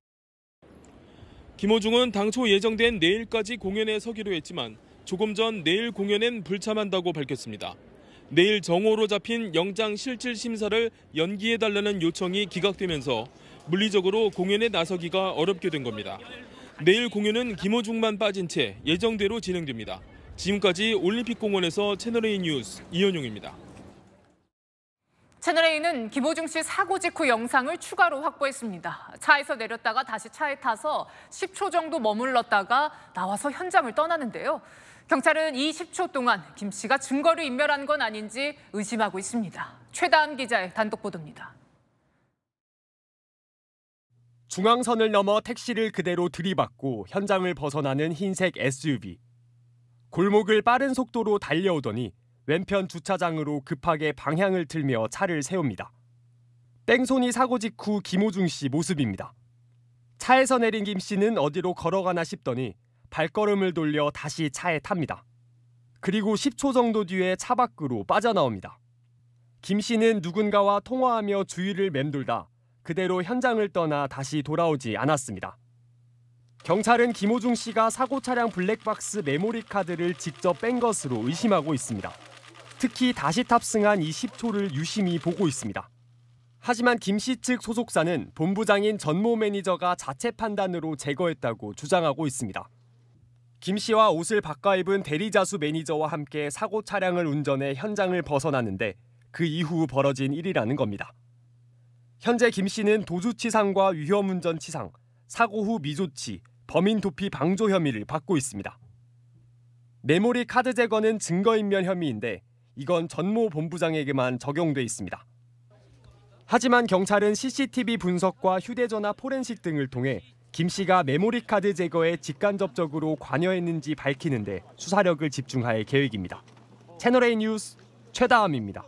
[SPEAKER 8] 김호중은 당초 예정된 내일까지 공연에 서기로 했지만 조금 전 내일 공연엔 불참한다고 밝혔습니다. 내일 정오로 잡힌 영장 실질 심사를 연기해달라는 요청이 기각되면서 물리적으로 공연에 나서기가 어렵게 된 겁니다. 내일 공연은 김호중만 빠진 채 예정대로 진행됩니다. 지금까지 올림픽공원에서 채널A 뉴스 이현용입니다.
[SPEAKER 11] 채널A는 김호중 씨 사고 직후 영상을 추가로 확보했습니다. 차에서 내렸다가 다시 차에 타서 10초 정도 머물렀다가 나와서 현장을 떠나는데요. 경찰은 이 10초 동안 김 씨가 증거를 인멸한 건 아닌지 의심하고 있습니다. 최다음 기자의 단독 보도입니다.
[SPEAKER 2] 중앙선을 넘어 택시를 그대로 들이받고 현장을 벗어나는 흰색 SUV. 골목을 빠른 속도로 달려오더니 왼편 주차장으로 급하게 방향을 틀며 차를 세웁니다. 뺑소니 사고 직후 김호중 씨 모습입니다. 차에서 내린 김 씨는 어디로 걸어가나 싶더니 발걸음을 돌려 다시 차에 탑니다. 그리고 10초 정도 뒤에 차 밖으로 빠져나옵니다. 김 씨는 누군가와 통화하며 주위를 맴돌다 그대로 현장을 떠나 다시 돌아오지 않았습니다. 경찰은 김호중 씨가 사고 차량 블랙박스 메모리 카드를 직접 뺀 것으로 의심하고 있습니다. 특히 다시 탑승한 이 10초를 유심히 보고 있습니다. 하지만 김 씨 측 소속사는 본부장인 전모 매니저가 자체 판단으로 제거했다고 주장하고 있습니다. 김 씨와 옷을 바꿔 입은 대리자수 매니저와 함께 사고 차량을 운전해 현장을 벗어났는데 그 이후 벌어진 일이라는 겁니다. 현재 김 씨는 도주치상과 위험운전치상, 사고 후 미조치, 범인 도피 방조 혐의를 받고 있습니다. 메모리 카드 제거는 증거인멸 혐의인데 이건 전모 본부장에게만 적용돼 있습니다. 하지만 경찰은 CCTV 분석과 휴대전화 포렌식 등을 통해 김 씨가 메모리 카드 제거에 직간접적으로 관여했는지 밝히는 데 수사력을 집중할 계획입니다. 채널A 뉴스 최다함입니다.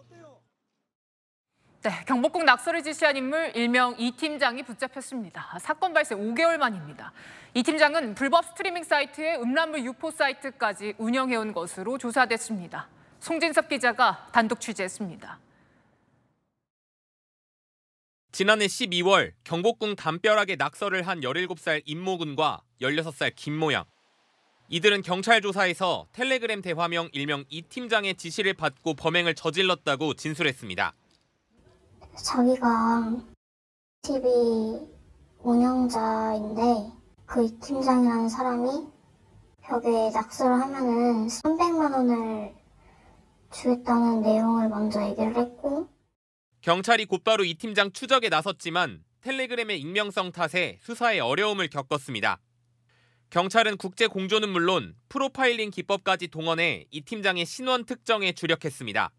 [SPEAKER 11] 네, 경복궁 낙서를 지시한 인물 일명 이 팀장이 붙잡혔습니다. 사건 발생 5개월 만입니다. 이 팀장은 불법 스트리밍 사이트의 음란물 유포 사이트까지 운영해온 것으로 조사됐습니다. 송진섭 기자가 단독 취재했습니다.
[SPEAKER 14] 지난해 12월 경복궁 담벼락에 낙서를 한 17살 임모군과 16살 김모양. 이들은 경찰 조사에서 텔레그램 대화명 일명 이 팀장의 지시를 받고 범행을 저질렀다고 진술했습니다.
[SPEAKER 4] 자기가 TV 운영자인데 그 이 팀장이라는 사람이 벽에 낙서를 하면은 300만 원을 주겠다는 내용을 먼저 얘기를 했고
[SPEAKER 14] 경찰이 곧바로 이 팀장 추적에 나섰지만 텔레그램의 익명성 탓에 수사에 어려움을 겪었습니다. 경찰은 국제 공조는 물론 프로파일링 기법까지 동원해 이 팀장의 신원 특정에 주력했습니다.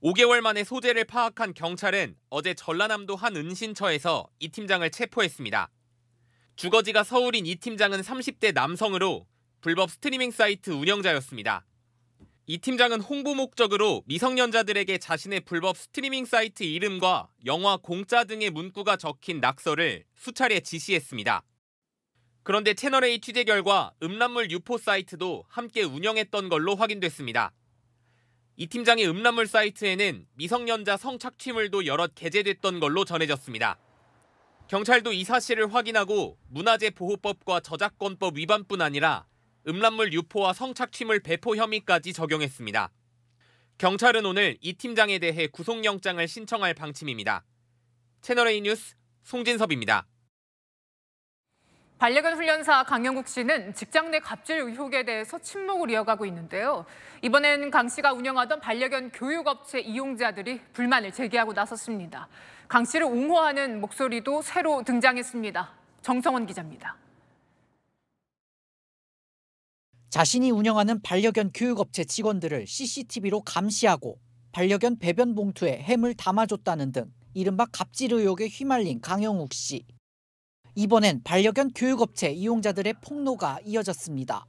[SPEAKER 14] 5개월 만에 소재를 파악한 경찰은 어제 전라남도 한 은신처에서 이 팀장을 체포했습니다. 주거지가 서울인 이 팀장은 30대 남성으로 불법 스트리밍 사이트 운영자였습니다. 이 팀장은 홍보 목적으로 미성년자들에게 자신의 불법 스트리밍 사이트 이름과 영화 공짜 등의 문구가 적힌 낙서를 수차례 지시했습니다. 그런데 채널A 취재 결과 음란물 유포 사이트도 함께 운영했던 걸로 확인됐습니다. 이 팀장의 음란물 사이트에는 미성년자 성착취물도 여럿 게재됐던 걸로 전해졌습니다. 경찰도 이 사실을 확인하고 문화재보호법과 저작권법 위반뿐 아니라 음란물 유포와 성착취물 배포 혐의까지 적용했습니다. 경찰은 오늘 이 팀장에 대해 구속영장을 신청할 방침입니다. 채널A 뉴스 송진섭입니다.
[SPEAKER 11] 반려견 훈련사 강영국 씨는 직장 내 갑질 의혹에 대해서 침묵을 이어가고 있는데요. 이번엔 강 씨가 운영하던 반려견 교육업체 이용자들이 불만을 제기하고 나섰습니다. 강 씨를 옹호하는 목소리도 새로 등장했습니다. 정성원 기자입니다.
[SPEAKER 18] 자신이 운영하는 반려견 교육업체 직원들을 CCTV로 감시하고 반려견 배변 봉투에 햄을 담아줬다는 등 이른바 갑질 의혹에 휘말린 강영욱 씨. 이번엔 반려견 교육업체 이용자들의 폭로가 이어졌습니다.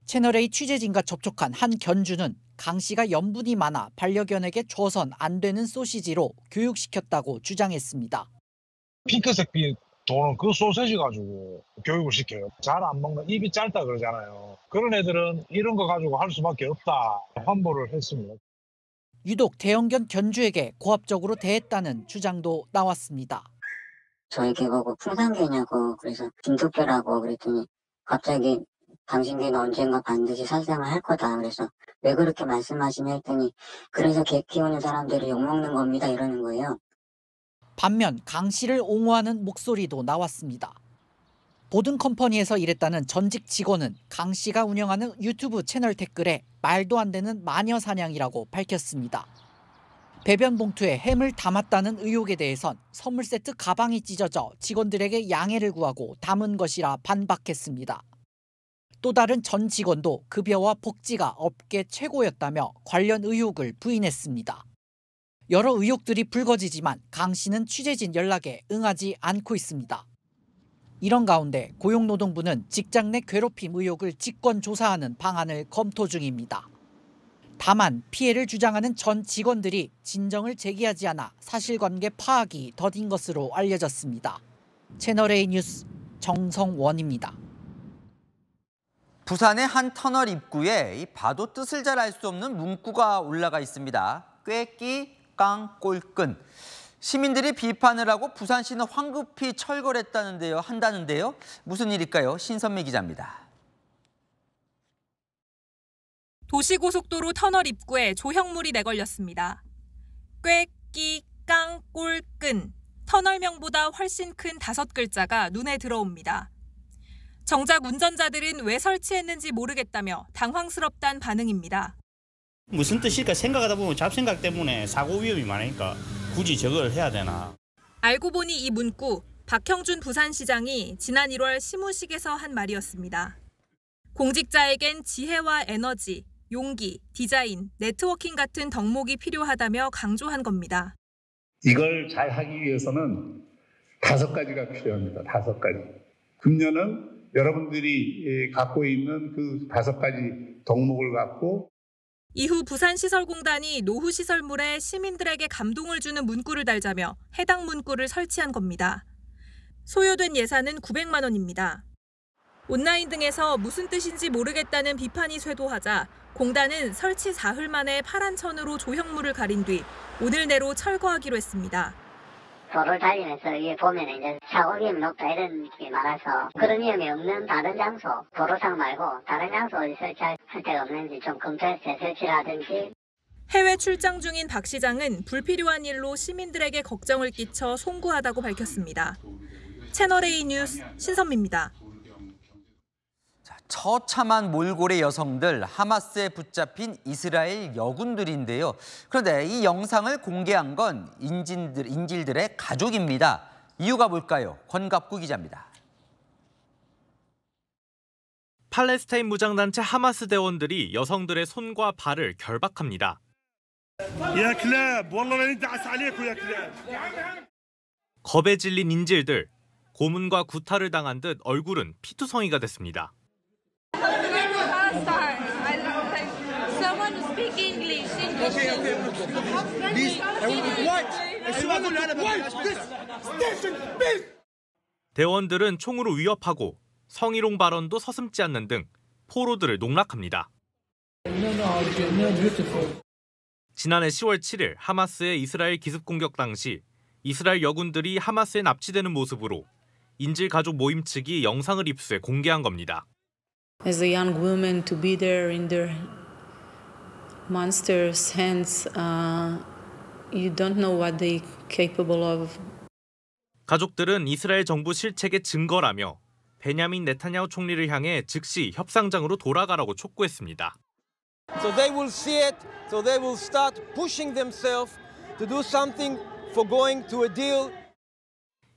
[SPEAKER 18] 채널A 취재진과 접촉한 한 견주는 강 씨가 염분이 많아 반려견에게 줘선 안 되는 소시지로 교육시켰다고 주장했습니다.
[SPEAKER 20] 핑크색 빛 도는 그 소세지 가지고 교육을 시켜요. 잘 안 먹는 입이 짧다 그러잖아요. 그런 애들은 이런 거 가지고 할 수밖에 없다 환불을 했습니다.
[SPEAKER 18] 유독 대형견 견주에게 고압적으로 대했다는 주장도 나왔습니다.
[SPEAKER 13] 저희 개 보고 풍산개냐고 그래서 김토끼라고 그랬더니 갑자기 당신 개는 언젠가 반드시 사생을 할 거다. 그래서 왜 그렇게 말씀하시냐 했더니 그래서 개 키우는 사람들이 욕먹는 겁니다 이러는 거예요.
[SPEAKER 18] 반면 강 씨를 옹호하는 목소리도 나왔습니다. 보등컴퍼니에서 일했다는 전직 직원은 강 씨가 운영하는 유튜브 채널 댓글에 말도 안 되는 마녀 사냥이라고 밝혔습니다. 배변 봉투에 햄을 담았다는 의혹에 대해선 선물 세트 가방이 찢어져 직원들에게 양해를 구하고 담은 것이라 반박했습니다. 또 다른 전 직원도 급여와 복지가 업계 최고였다며 관련 의혹을 부인했습니다. 여러 의혹들이 불거지지만 강 씨는 취재진 연락에 응하지 않고 있습니다. 이런 가운데 고용노동부는 직장 내 괴롭힘 의혹을 직권 조사하는 방안을 검토 중입니다. 다만 피해를 주장하는 전 직원들이 진정을 제기하지 않아 사실관계 파악이 더딘 것으로 알려졌습니다. 채널A 뉴스 정성원입니다.
[SPEAKER 1] 부산의 한 터널 입구에 봐도 뜻을 잘 알 수 없는 문구가 올라가 있습니다. 꾀끼 깡 꼴끈. 시민들이 비판을 하고 부산시는 황급히 한다는데요. 무슨 일일까요? 신선미 기자입니다.
[SPEAKER 16] 도시고속도로 터널 입구에 조형물이 내걸렸습니다. 꾀끼 깡 꼴끈. 터널명보다 훨씬 큰 5글자가 눈에 들어옵니다. 정작 운전자들은 왜 설치했는지 모르겠다며 당황스럽다는 반응입니다.
[SPEAKER 5] 무슨 뜻일까 생각하다 보면 잡생각 때문에 사고 위험이 많으니까 굳이 저걸 해야 되나.
[SPEAKER 16] 알고 보니 이 문구, 박형준 부산시장이 지난 1월 시무식에서 한 말이었습니다. 공직자에겐 지혜와 에너지, 용기, 디자인, 네트워킹 같은 덕목이 필요하다며 강조한 겁니다.
[SPEAKER 7] 이걸 잘 하기 위해서는 5가지가 필요합니다. 5가지. 금년은 여러분들이 갖고 있는 그 5가지 덕목을 갖고
[SPEAKER 16] 이후 부산시설공단이 노후시설물에 시민들에게 감동을 주는 문구를 달자며 해당 문구를 설치한 겁니다. 소요된 예산은 900만 원입니다. 온라인 등에서 무슨 뜻인지 모르겠다는 비판이 쇄도하자 공단은 설치 사흘 만에 파란 천으로 조형물을 가린 뒤 오늘 내로 철거하기로 했습니다.
[SPEAKER 13] 도로를 달리면서 위에 보면 이제 사고 위험이 높다 이런 게 많아서 그런 위험이 없는 다른 장소, 도로상 말고 다른 장소 어디 설치할 데가 없는지 좀 검토해서 설치를 하든지.
[SPEAKER 16] 해외 출장 중인 박 시장은 불필요한 일로 시민들에게 걱정을 끼쳐 송구하다고 밝혔습니다. 채널A 뉴스 신선미입니다.
[SPEAKER 1] 처참한 몰골의 여성들, 하마스에 붙잡힌 이스라엘 여군들인데요. 그런데 이 영상을 공개한 건 인질들의 가족입니다. 이유가 뭘까요? 권갑구 기자입니다.
[SPEAKER 12] 팔레스타인 무장단체 하마스 대원들이 여성들의 손과 발을 결박합니다. 겁에 질린 인질들, 고문과 구타를 당한 듯 얼굴은 피투성이가 됐습니다. 대원들은 총으로 위협하고 성희롱 발언도 서슴지 않는 등 포로들을 농락합니다. 지난해 10월 7일 하마스의 이스라엘 기습 공격 당시 이스라엘 여군들이 하마스에 납치되는 모습으로 인질 가족 모임 측이 영상을 입수해 공개한 겁니다.
[SPEAKER 21] As a young woman to be there in their monsters' hands, you don't know what they're capable of.
[SPEAKER 12] 가족들은 이스라엘 정부 실책의 증거라며 베냐민 네타냐후 총리를 향해 즉시 협상장으로 돌아가라고 촉구했습니다.
[SPEAKER 22] So they will see it, so they will start pushing themselves to do something for going to a deal.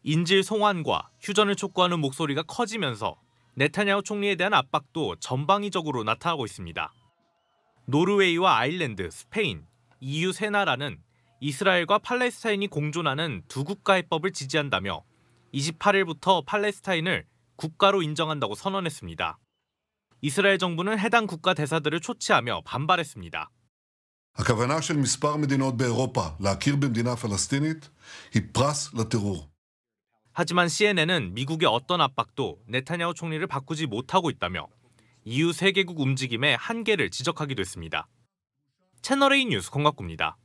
[SPEAKER 12] 인질 송환과 휴전을 촉구하는 목소리가 커지면서 네타냐후 총리에 대한 압박도 전방위적으로 나타나고 있습니다. 노르웨이와 아일랜드, 스페인, EU 세 나라는 이스라엘과 팔레스타인이 공존하는 두 국가의 법을 지지한다며 28일부터 팔레스타인을 국가로 인정한다고 선언했습니다. 이스라엘 정부는 해당 국가 대사들을 초치하며 반발했습니다.
[SPEAKER 23] הכוונה של מספר מדינות באירופה להכיר במדינה פלסטינית היא פרס לטרור.
[SPEAKER 12] 하지만 CNN은 미국의 어떤 압박도 네타냐후 총리를 바꾸지 못하고 있다며 EU 3개국 움직임의 한계를 지적하기도 했습니다. 채널A 뉴스 권갑구입니다.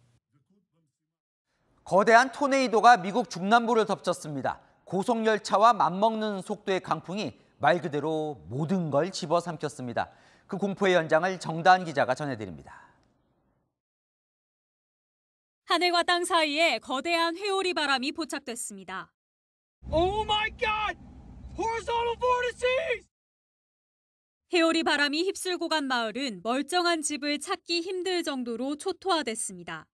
[SPEAKER 1] 거대한 토네이도가 미국 중남부를 덮쳤습니다. 고속열차와 맞먹는 속도의 강풍이 말 그대로 모든 걸 집어삼켰습니다. 그 공포의 현장을 정다은 기자가 전해드립니다.
[SPEAKER 3] 하늘과 땅 사이에 거대한 회오리 바람이 포착됐습니다.
[SPEAKER 6] Oh my God! Horizontal vortices!
[SPEAKER 3] 회오리 바람이 휩쓸고 간 마을은 멀쩡한 집을 찾기 힘들 정도로 초토화됐습니다.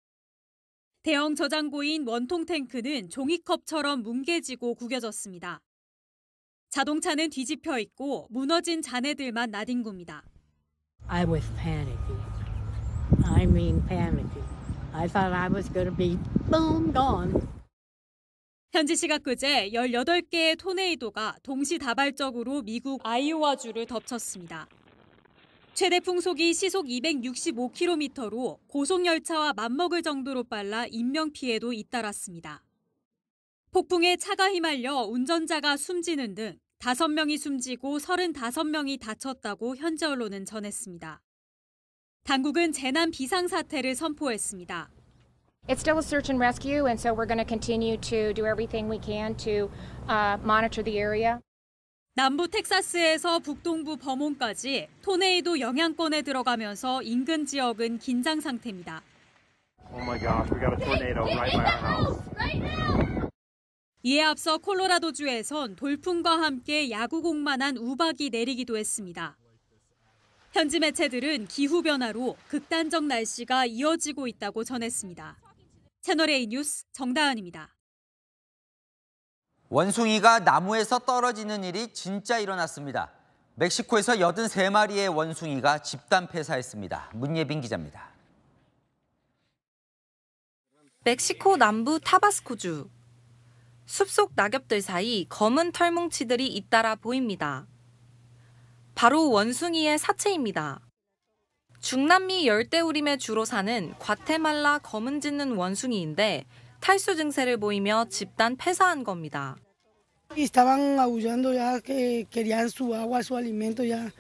[SPEAKER 3] 대형 저장고인 원통 탱크는 종이컵처럼 뭉개지고 구겨졌습니다. 자동차는 뒤집혀 있고 무너진 잔해들만 나뒹굽니다.
[SPEAKER 9] I was panicking. I mean panicking. I thought I was going to be boom gone.
[SPEAKER 3] 현지 시각 그제 18개의 토네이도가 동시다발적으로 미국 아이오와주를 덮쳤습니다. 최대 풍속이 시속 265km로 고속열차와 맞먹을 정도로 빨라 인명피해도 잇따랐습니다. 폭풍에 차가 휘말려 운전자가 숨지는 등 5명이 숨지고 35명이 다쳤다고 현지 언론은 전했습니다. 당국은 재난 비상사태를 선포했습니다.
[SPEAKER 10] It's still a search and rescue, and so we're going to continue to do everything we can to monitor the area.
[SPEAKER 3] 남부 텍사스에서 북동부 버몬까지 토네이도 영향권에 들어가면서 인근 지역은 긴장 상태입니다.
[SPEAKER 24] Oh my gosh, we got a tornado right by our house.
[SPEAKER 3] 이에 앞서 콜로라도주에선 돌풍과 함께 야구공만한 우박이 내리기도 했습니다. 현지 매체들은 기후변화로 극단적 날씨가 이어지고 있다고 전했습니다. 채널A 뉴스 정다은입니다.
[SPEAKER 1] 원숭이가 나무에서 떨어지는 일이 진짜 일어났습니다. 멕시코에서 83마리의 원숭이가 집단 폐사했습니다. 문예빈 기자입니다.
[SPEAKER 25] 멕시코 남부 타바스코주. 숲속 낙엽들 사이 검은 털뭉치들이 잇따라 보입니다. 바로 원숭이의 사체입니다. 중남미 열대우림에 주로 사는 과테말라 검은 짖는 원숭이인데 탈수 증세를 보이며 집단 폐사한 겁니다.
[SPEAKER 26] Estaban aullando ya que querían su agua, su alimento ya.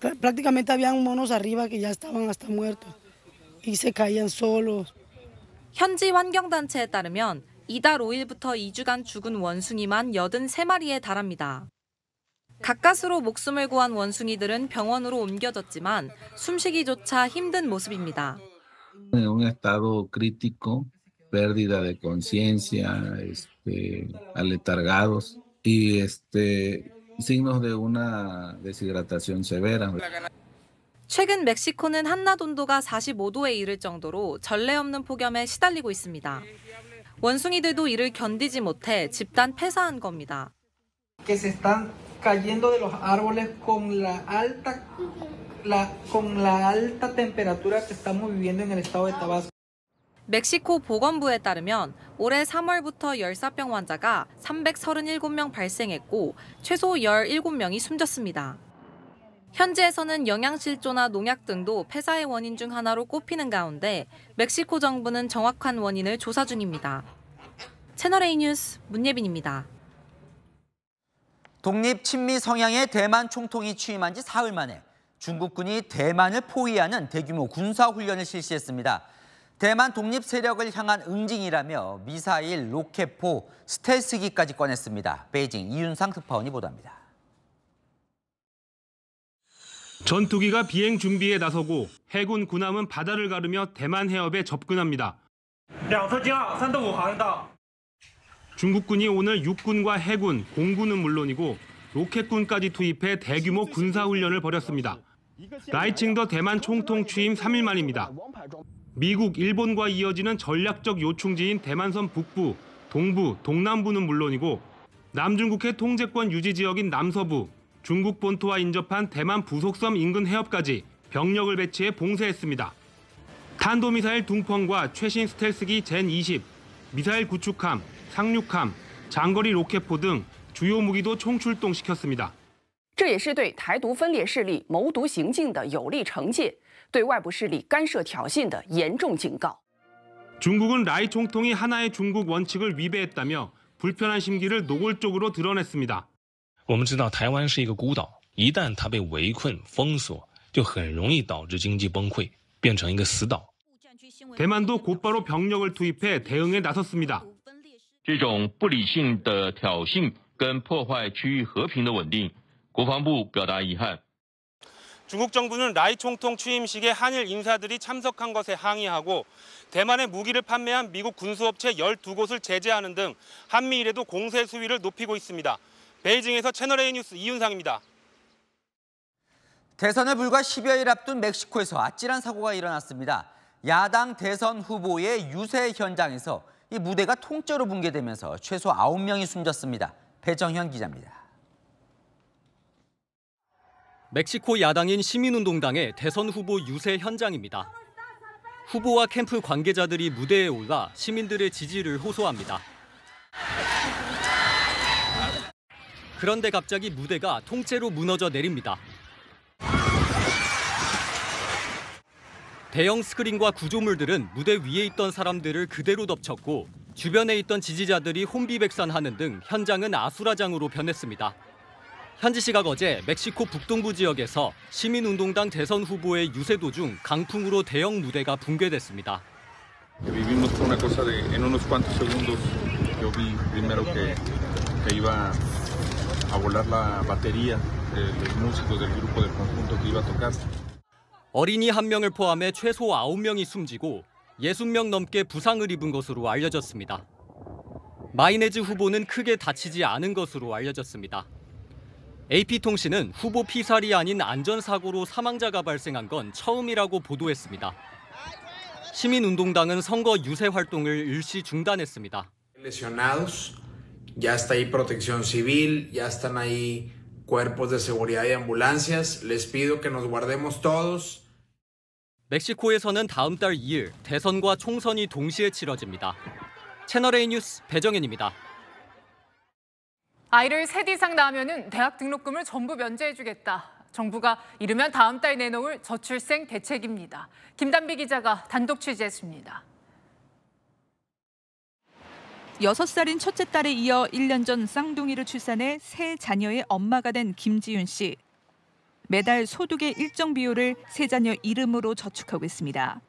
[SPEAKER 26] Prácticamente habían monos arriba que ya estaban hasta muertos y se caían solos.
[SPEAKER 25] 현지 환경단체에 따르면 이달 5일부터 2주간 죽은 원숭이만 83마리에 달합니다. 가까스로 목숨을 구한 원숭이들은 병원으로 옮겨졌지만 숨쉬기조차 힘든 모습입니다.
[SPEAKER 27] En un estado crítico, pérdida de conciencia, aletargados y signos de una deshidratación severa.
[SPEAKER 25] 최근 멕시코는 한낮 온도가 45도에 이를 정도로 전례 없는 폭염에 시달리고 있습니다. 원숭이들도 이를 견디지 못해 집단 폐사한 겁니다.
[SPEAKER 26] Que se están cayendo de los árboles con la alta temperatura que estamos viviendo en el estado de Tabasco.
[SPEAKER 25] 멕시코 보건부에 따르면 올해 3월부터 열사병 환자가 337명 발생했고 최소 17명이 숨졌습니다. 현지에서는 영양실조나 농약 등도 폐사의 원인 중 하나로 꼽히는 가운데 멕시코 정부는 정확한 원인을 조사 중입니다. 채널A 뉴스 문예빈입니다.
[SPEAKER 1] 독립 친미 성향의 대만 총통이 취임한 지 사흘 만에 중국군이 대만을 포위하는 대규모 군사훈련을 실시했습니다. 대만 독립 세력을 향한 응징이라며 미사일, 로켓포, 스텔스기까지 꺼냈습니다. 베이징 이윤상 특파원이 보도합니다.
[SPEAKER 8] 전투기가 비행 준비에 나서고 해군 군함은 바다를 가르며 대만 해협에 접근합니다. 중국군이 오늘 육군과 해군, 공군은 물론이고 로켓군까지 투입해 대규모 군사훈련을 벌였습니다. 라이칭더 대만 총통 취임 3일 만입니다. 미국, 일본과 이어지는 전략적 요충지인 대만섬 북부, 동부, 동남부는 물론이고 남중국해 통제권 유지 지역인 남서부, 중국 본토와 인접한 대만 부속섬 인근 해협까지 병력을 배치해 봉쇄했습니다. 탄도미사일 둥펑과 최신 스텔스기 젠20, 미사일 구축함, 상륙함, 장거리 로켓포 등 주요 무기도 총출동시켰습니다.
[SPEAKER 29] 这也是对台独分裂势力谋独行径的有力惩戒，对外部势力干涉挑衅的严重警告。
[SPEAKER 8] 중국은 라이 총통이 하나의 중국 원칙을 위배했다며 불편한 심기를 노골적으로 드러냈습니다.
[SPEAKER 30] 我们知道台湾是一个孤岛，一旦它被围困封锁，就很容易导致经济崩溃，变成一个死岛。
[SPEAKER 8] 대만도 곧바로 병력을 투입해 대응에 나섰습니다.
[SPEAKER 31] 这种不理性的挑衅跟破坏区域和平的稳定，国防部表达遗憾。
[SPEAKER 2] 중국 정부는 라이 총통 취임식에 한일 인사들이 참석한 것에 항의하고 대만에 무기를 판매한 미국 군수업체 12곳을 제재하는 등 한미일에도 공세 수위를 높이고 있습니다. 베이징에서 채널A 뉴스 이윤상입니다.
[SPEAKER 1] 대선을 불과 10여일 앞둔 멕시코에서 아찔한 사고가 일어났습니다. 야당 대선 후보의 유세 현장에서 이 무대가 통째로 붕괴되면서 최소 9명이 숨졌습니다. 배정현 기자입니다.
[SPEAKER 4] 멕시코 야당인 시민운동당의 대선 후보 유세 현장입니다. 후보와 캠프 관계자들이 무대에 올라 시민들의 지지를 호소합니다. 그런데 갑자기 무대가 통째로 무너져 내립니다. 대형 스크린과 구조물들은 무대 위에 있던 사람들을 그대로 덮쳤고 주변에 있던 지지자들이 혼비백산하는 등 현장은 아수라장으로 변했습니다. 현지 시각 어제 멕시코 북동부 지역에서 시민운동당 대선 후보의 유세 도중 강풍으로 대형 무대가 붕괴됐습니다.
[SPEAKER 5] Vivimos una cosa de en unos cuantos segundos yo vi primero que iba a volar la batería de los músicos del grupo del conjunto que iba a tocar.
[SPEAKER 4] 어린이 1명을 포함해 최소 9명이 숨지고 60명 넘게 부상을 입은 것으로 알려졌습니다. 마이네즈 후보는 크게 다치지 않은 것으로 알려졌습니다. AP통신은 후보 피살이 아닌 안전사고로 사망자가 발생한 건 처음이라고 보도했습니다. 시민운동당은 선거 유세 활동을 일시 중단했습니다.
[SPEAKER 11] Lesionados, ya está ahí protección civil, ya están ahí cuerpos de seguridad y ambulancias. Les pido que nos guardemos todos.
[SPEAKER 4] 멕시코에서는 다음 달 2일 대선과 총선이 동시에 치러집니다. 채널A 뉴스 배정현입니다.
[SPEAKER 14] 아이를 셋 이상 낳으면 대학 등록금을 전부 면제해주겠다. 정부가 이르면 다음 달 내놓을 저출생 대책입니다. 김단비 기자가 단독 취재했습니다.
[SPEAKER 15] 6살인 첫째 딸에 이어 1년 전 쌍둥이를 출산해 세 자녀의 엄마가 된 김지윤 씨. 매달 소득의 일정 비율을 세 자녀 이름으로 저축하고 있습니다.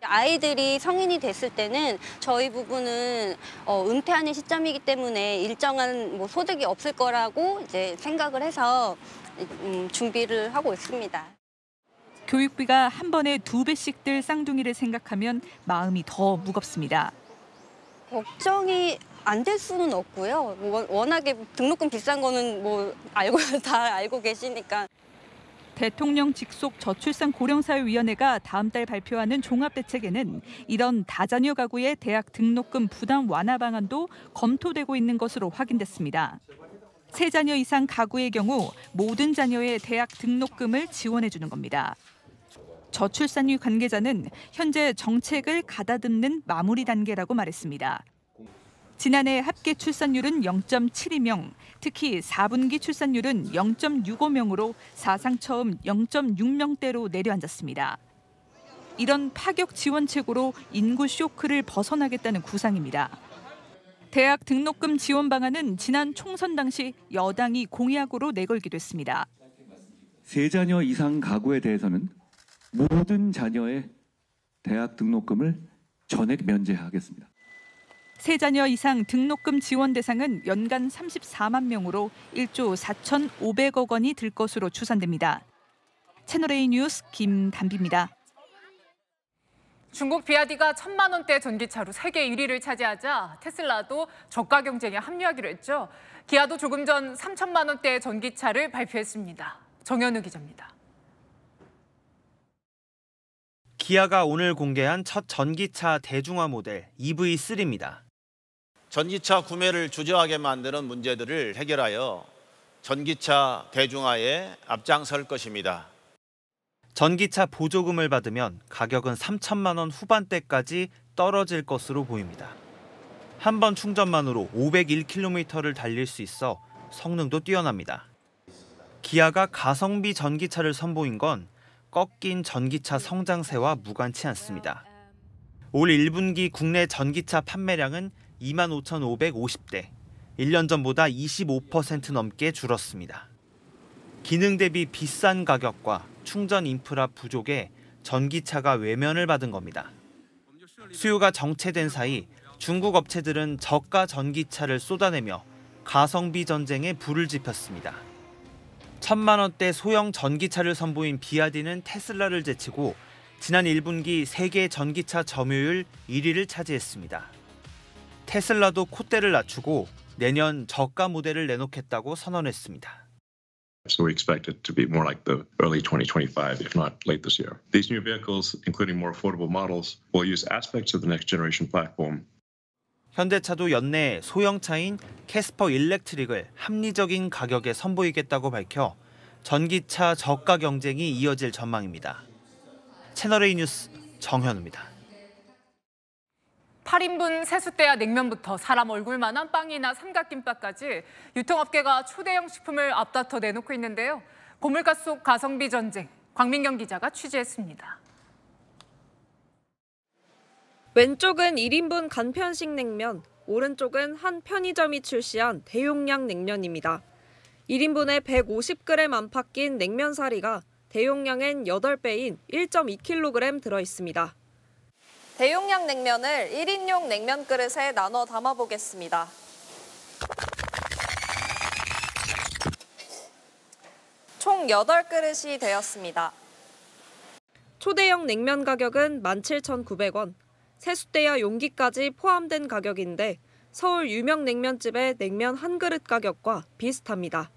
[SPEAKER 17] 아이들이 성인이 됐을 때는 저희 부부는 은퇴하는 시점이기 때문에 일정한 소득이 없을 거라고 이제 생각을 해서 준비를 하고 있습니다.
[SPEAKER 15] 교육비가 한 번에 2배씩 들 쌍둥이를 생각하면 마음이 더 무겁습니다.
[SPEAKER 17] 걱정이 안 될 수는 없고요. 워낙에 등록금 비싼 거는 다 알고 계시니까.
[SPEAKER 15] 대통령 직속 저출산 고령사회위원회가 다음 달 발표하는 종합대책에는 이런 다자녀 가구의 대학 등록금 부담 완화 방안도 검토되고 있는 것으로 확인됐습니다. 세 자녀 이상 가구의 경우 모든 자녀의 대학 등록금을 지원해 주는 겁니다. 저출산위 관계자는 현재 정책을 가다듬는 마무리 단계라고 말했습니다. 지난해 합계 출산율은 0.72명, 특히 4분기 출산율은 0.65명으로 사상 처음 0.6명대로 내려앉았습니다. 이런 파격 지원책으로 인구 쇼크를 벗어나겠다는 구상입니다. 대학 등록금 지원 방안은 지난 총선 당시 여당이 공약으로 내걸기도 했습니다.
[SPEAKER 18] 세 자녀 이상 가구에 대해서는 모든 자녀의 대학 등록금을 전액 면제하겠습니다.
[SPEAKER 15] 세 자녀 이상 등록금 지원 대상은 연간 34만 명으로 1조 4,500억 원이 들 것으로 추산됩니다. 채널A 뉴스 김단비입니다.
[SPEAKER 14] 중국 비아디가 1,000만 원대 전기차로 세계 1위를 차지하자 테슬라도 저가 경쟁에 합류하기로 했죠. 기아도 조금 전 3,000만 원대 전기차를 발표했습니다. 정현우 기자입니다.
[SPEAKER 19] 기아가 오늘 공개한 첫 전기차 대중화 모델 EV3입니다.
[SPEAKER 20] 전기차 구매를 주저하게 만드는 문제들을 해결하여 전기차 대중화에 앞장설 것입니다.
[SPEAKER 19] 전기차 보조금을 받으면 가격은 3천만 원 후반대까지 떨어질 것으로 보입니다. 한 번 충전만으로 501km를 달릴 수 있어 성능도 뛰어납니다. 기아가 가성비 전기차를 선보인 건 꺾인 전기차 성장세와 무관치 않습니다. 올 1분기 국내 전기차 판매량은 25,550대, 1년 전보다 25% 넘게 줄었습니다. 기능 대비 비싼 가격과 충전 인프라 부족에 전기차가 외면을 받은 겁니다. 수요가 정체된 사이 중국 업체들은 저가 전기차를 쏟아내며 가성비 전쟁에 불을 지폈습니다. 1,000만 원대 소형 전기차를 선보인 비아디는 테슬라를 제치고 지난 1분기 세계 전기차 점유율 1위를 차지했습니다. 테슬라도 콧대를 낮추고 내년 저가 모델을 내놓겠다고 선언했습니다.
[SPEAKER 6] So we expect it to be more like the early 2025, if not late this year. These new vehicles, including more affordable models, will use aspects of the next generation platform.
[SPEAKER 19] 현대차도 연내 소형차인 캐스퍼 일렉트릭을 합리적인 가격에 선보이겠다고 밝혀 전기차 저가 경쟁이 이어질 전망입니다. 채널A 뉴스 정현우입니다.
[SPEAKER 14] 8인분 세숫대야 냉면부터 사람 얼굴만한 빵이나 삼각김밥까지 유통업계가 초대형 식품을 앞다퉈 내놓고 있는데요. 고물가 속 가성비 전쟁, 광민경 기자가 취재했습니다.
[SPEAKER 25] 왼쪽은 1인분 간편식 냉면, 오른쪽은 한 편의점이 출시한 대용량 냉면입니다. 1인분에 150g 안팎 낀 냉면 사리가 대용량엔 8배인 1.2kg 들어있습니다. 대용량 냉면을 1인용 냉면 그릇에 나눠 담아보겠습니다. 총 8그릇이 되었습니다. 초대형 냉면 가격은 17,900원, 세숫대야 용기까지 포함된 가격인데 서울 유명 냉면집의 냉면 한 그릇 가격과 비슷합니다.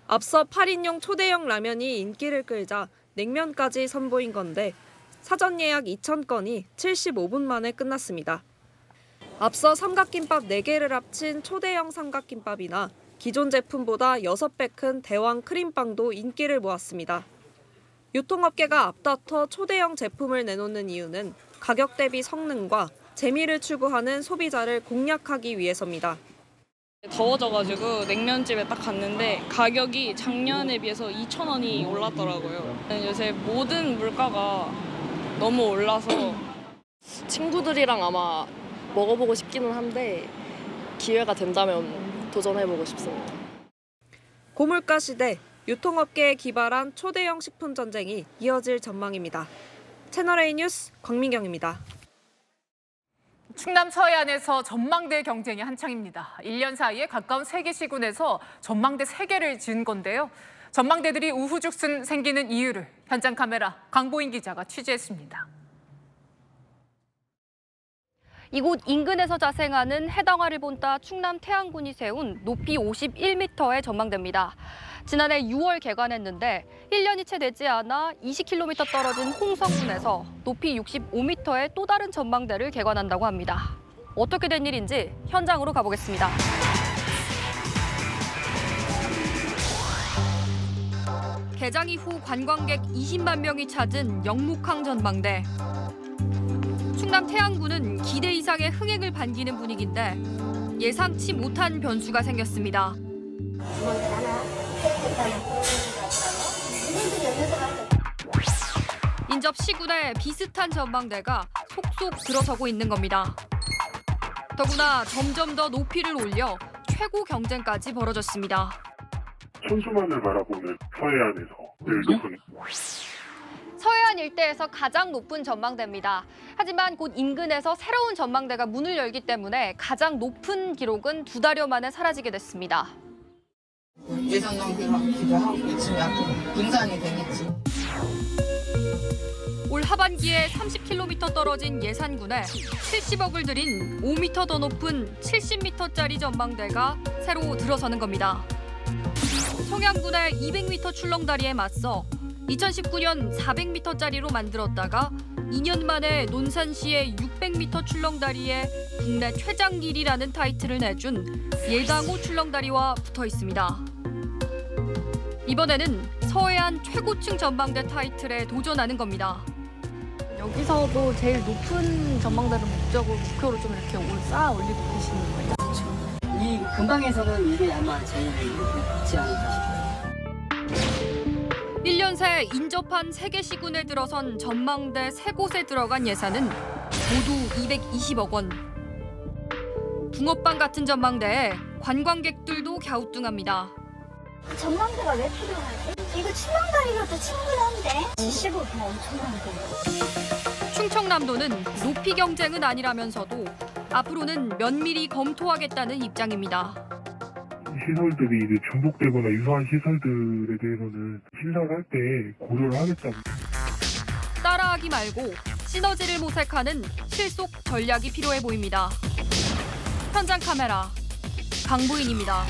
[SPEAKER 25] 앞서 8인용 초대형 라면이 인기를 끌자 냉면까지 선보인 건데 사전 예약 2,000건이 75분 만에 끝났습니다. 앞서 삼각김밥 4개를 합친 초대형 삼각김밥이나 기존 제품보다 6배 큰 대왕 크림빵도 인기를 모았습니다. 유통업계가 앞다퉈 초대형 제품을 내놓는 이유는 가격 대비 성능과 재미를 추구하는 소비자를 공략하기 위해서입니다.
[SPEAKER 7] 더워져가지고 냉면집에 딱 갔는데 가격이 작년에 비해서 2,000원이 올랐더라고요. 요새 모든 물가가 너무 올라서 친구들이랑 아마 먹어보고 싶기는 한데 기회가 된다면 도전해보고 싶습니다.
[SPEAKER 25] 고물가 시대, 유통업계에 기발한 초대형 식품 전쟁이 이어질 전망입니다. 채널A 뉴스 광민경입니다.
[SPEAKER 14] 충남 서해안에서 전망대 경쟁이 한창입니다. 1년 사이에 가까운 3개 시군에서 전망대 3개를 지은 건데요. 전망대들이 우후죽순 생기는 이유를 현장 카메라 강보인 기자가 취재했습니다.
[SPEAKER 9] 이곳 인근에서 자생하는 해당화를 본따 충남 태안군이 세운 높이 51m의 전망대입니다. 지난해 6월 개관했는데 1년이 채 되지 않아 20km 떨어진 홍성군에서 높이 65m의 또 다른 전망대를 개관한다고 합니다. 어떻게 된 일인지 현장으로 가보겠습니다. 개장 이후 관광객 20만 명이 찾은 영묵항 전망대. 충남 태안군은 기대 이상의 흥행을 반기는 분위기인데 예상치 못한 변수가 생겼습니다. 인접 시군에 비슷한 전망대가 속속 들어서고 있는 겁니다. 더구나 점점 더 높이를 올려 최고 경쟁까지 벌어졌습니다.
[SPEAKER 10] 천수만을 바라보는 서해안에서 늘 높은
[SPEAKER 9] 서해안 일대에서 가장 높은 전망대입니다. 하지만 곧 인근에서 새로운 전망대가 문을 열기 때문에 가장 높은 기록은 2달여 만에 사라지게 됐습니다.
[SPEAKER 12] 예산 낭비기도 하고 지금 약간 분산이 되겠지.
[SPEAKER 9] 올 하반기에 30km 떨어진 예산군에 70억을 들인 5m 더 높은 70m짜리 전망대가 새로 들어서는 겁니다. 청양군의 200m 출렁다리에 맞서 2019년 400m짜리로 만들었다가 2년 만에 논산시의 600m 출렁다리에 국내 최장 길이라는 타이틀을 내준 예당호 출렁다리와 붙어 있습니다. 이번에는 서해안 최고층 전망대 타이틀에 도전하는 겁니다. 여기서도 제일 높은 전망대를 목표로 좀 이렇게 쌓아 올리고 계시는 거예요?
[SPEAKER 12] 이 근방에서는 이게 아마 제일 높지 않을까.
[SPEAKER 9] 1년 새 인접한 3개 시군에 들어선 전망대 3곳에 들어간 예산은 모두 220억 원. 붕어빵 같은 전망대에 관광객들도 갸우뚱합니다.
[SPEAKER 13] 전망대가 왜 필요하지? 이거 출렁다리로도 충분한데 75분 엄청난데.
[SPEAKER 9] 충청남도는 높이 경쟁은 아니라면서도 앞으로는 면밀히 검토하겠다는 입장입니다.
[SPEAKER 10] 시설들이 이제 중복되거나 유사한 시설들에 대해서는 심사를 할 때 고려를 하겠다고.
[SPEAKER 9] 따라하기 말고 시너지를 모색하는 실속 전략이 필요해 보입니다. 현장 카메라 강보인입니다.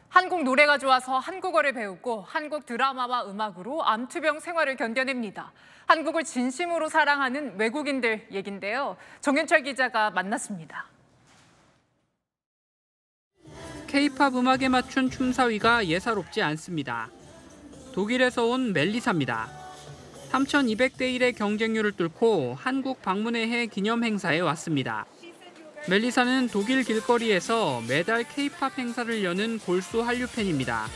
[SPEAKER 14] 한국 노래가 좋아서 한국어를 배우고 한국 드라마와 음악으로 암투병 생활을 견뎌냅니다. 한국을 진심으로 사랑하는 외국인들 얘긴데요. 정윤철 기자가 만났습니다.
[SPEAKER 3] K-팝 음악에 맞춘 춤사위가 예사롭지 않습니다. 독일에서 온 멜리사입니다. 3,200대 1의 경쟁률을 뚫고 한국 방문의 해 기념 행사에 왔습니다. 멜리사는 독일 길거리에서 매달 K-팝 행사를 여는 골수 한류 팬입니다.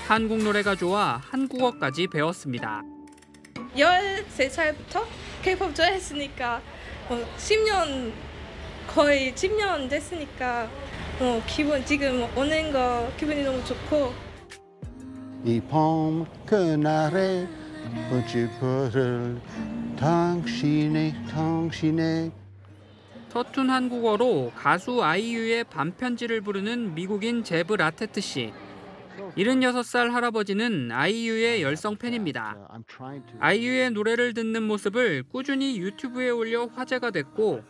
[SPEAKER 3] 한국 노래가 좋아 한국어까지 배웠습니다.
[SPEAKER 16] 13살부터 K-팝 좋아했으니까 10년, 거의 10년 됐으니까 지금 오는 거 기분이 너무 좋고.
[SPEAKER 21] 이 봄 그날에 어찌보를 당신의
[SPEAKER 3] 서툰 한국어로 가수 아이유의 반편지를 부르는 미국인 제브 라테트 씨. 76살 할아버지는 아이유의 열성 팬입니다. 아이유의 노래를 듣는 모습을 꾸준히 유튜브에 올려 화제가 됐고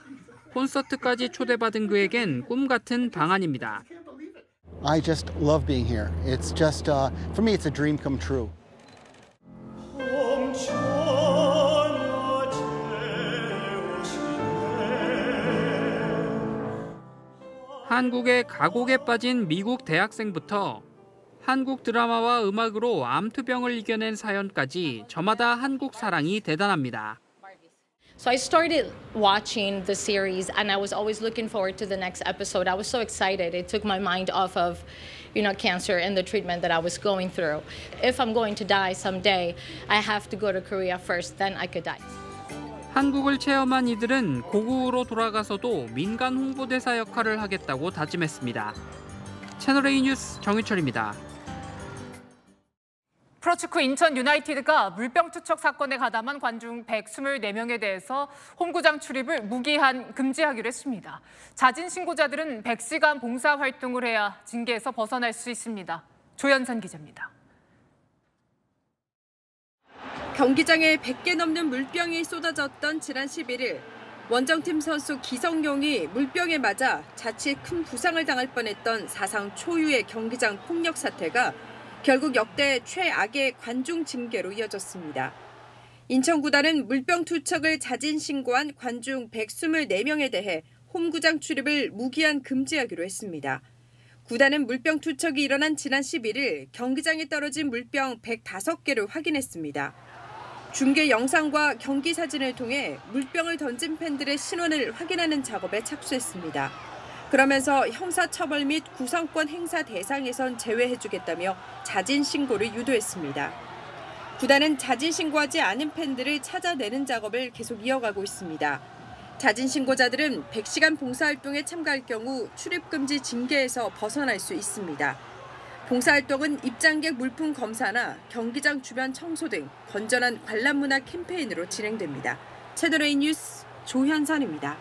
[SPEAKER 3] 콘서트까지 초대받은 그에겐 꿈 같은 방안입니다.
[SPEAKER 21] I just love being here. It's just, for me, it's a dream come true.
[SPEAKER 3] 한국의 가곡에 빠진 미국 대학생부터 한국 드라마와 음악으로 암투병을 이겨낸 사연까지 저마다 한국 사랑이 대단합니다.
[SPEAKER 22] So I started watching the series and I was always looking forward to the next episode. I was so excited. It took my mind off of, cancer and the treatment that I was going through. If I'm going to die someday, I have to go to Korea first, then I could die.
[SPEAKER 3] 한국을 체험한 이들은 고국으로 돌아가서도 민간 홍보대사 역할을 하겠다고 다짐했습니다. 채널A 뉴스 정유철입니다.
[SPEAKER 14] 프로축구 인천 유나이티드가 물병 투척 사건에 가담한 관중 124명에 대해서 홈구장 출입을 무기한 금지하기로 했습니다. 자진 신고자들은 100시간 봉사활동을 해야 징계에서 벗어날 수 있습니다. 조연선 기자입니다.
[SPEAKER 23] 경기장에 100개 넘는 물병이 쏟아졌던 지난 11일 원정팀 선수 기성용이 물병에 맞아 자칫 큰 부상을 당할 뻔했던 사상 초유의 경기장 폭력 사태가 결국 역대 최악의 관중 징계로 이어졌습니다. 인천구단은 물병 투척을 자진 신고한 관중 124명에 대해 홈구장 출입을 무기한 금지하기로 했습니다. 구단은 물병 투척이 일어난 지난 11일 경기장에 떨어진 물병 105개를 확인했습니다. 중계 영상과 경기 사진을 통해 물병을 던진 팬들의 신원을 확인하는 작업에 착수했습니다. 그러면서 형사처벌 및 구성권 행사 대상에선 제외해주겠다며 자진 신고를 유도했습니다. 구단은 자진 신고하지 않은 팬들을 찾아내는 작업을 계속 이어가고 있습니다. 자진 신고자들은 100시간 봉사활동에 참가할 경우 출입금지 징계에서 벗어날 수 있습니다. 봉사활동은 입장객 물품 검사나 경기장 주변 청소 등 건전한 관람 문화 캠페인으로 진행됩니다. 채널A 뉴스 조현선입니다.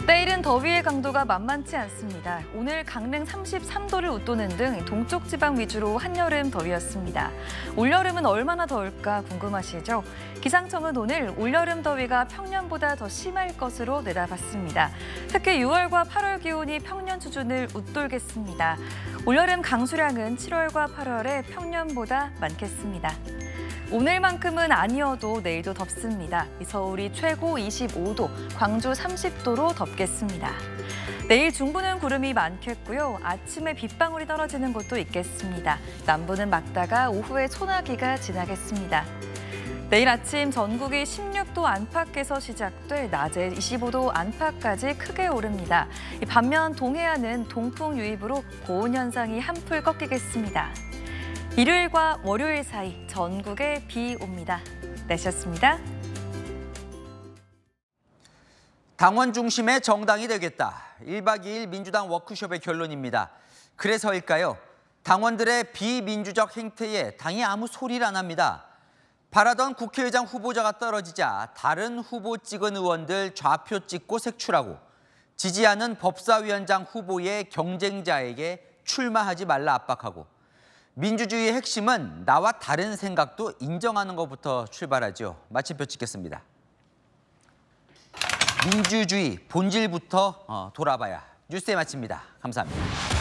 [SPEAKER 9] 때이른 더위의 강도가 만만치 않습니다. 오늘 강릉 33도를 웃도는 등 동쪽 지방 위주로 한여름 더위였습니다. 올여름은 얼마나 더울까 궁금하시죠? 기상청은 오늘 올여름 더위가 평년보다 더 심할 것으로 내다봤습니다. 특히 6월과 8월 기온이 평년 수준을 웃돌겠습니다. 올여름 강수량은 7월과 8월에 평년보다 많겠습니다. 오늘만큼은 아니어도 내일도 덥습니다. 서울이 최고 25도, 광주 30도로 덥겠습니다. 내일 중부는 구름이 많겠고요. 아침에 빗방울이 떨어지는 곳도 있겠습니다. 남부는 막다가 오후에 소나기가 지나겠습니다. 내일 아침 전국이 16도 안팎에서 시작돼 낮에 25도 안팎까지 크게 오릅니다. 반면 동해안은 동풍 유입으로 고온 현상이 한풀 꺾이겠습니다. 일요일과 월요일 사이 전국에 비 옵니다. 날씨였습니다.
[SPEAKER 1] 당원 중심의 정당이 되겠다. 1박 2일 민주당 워크숍의 결론입니다. 그래서일까요? 당원들의 비민주적 행태에 당이 아무 소리를 안 합니다. 바라던 국회의장 후보자가 떨어지자 다른 후보 찍은 의원들 좌표 찍고 색출하고 지지하는 법사위원장 후보의 경쟁자에게 출마하지 말라 압박하고 민주주의의 핵심은 나와 다른 생각도 인정하는 것부터 출발하죠. 마침표 찍겠습니다. 민주주의 본질부터 돌아봐야 뉴스에 마칩니다. 감사합니다.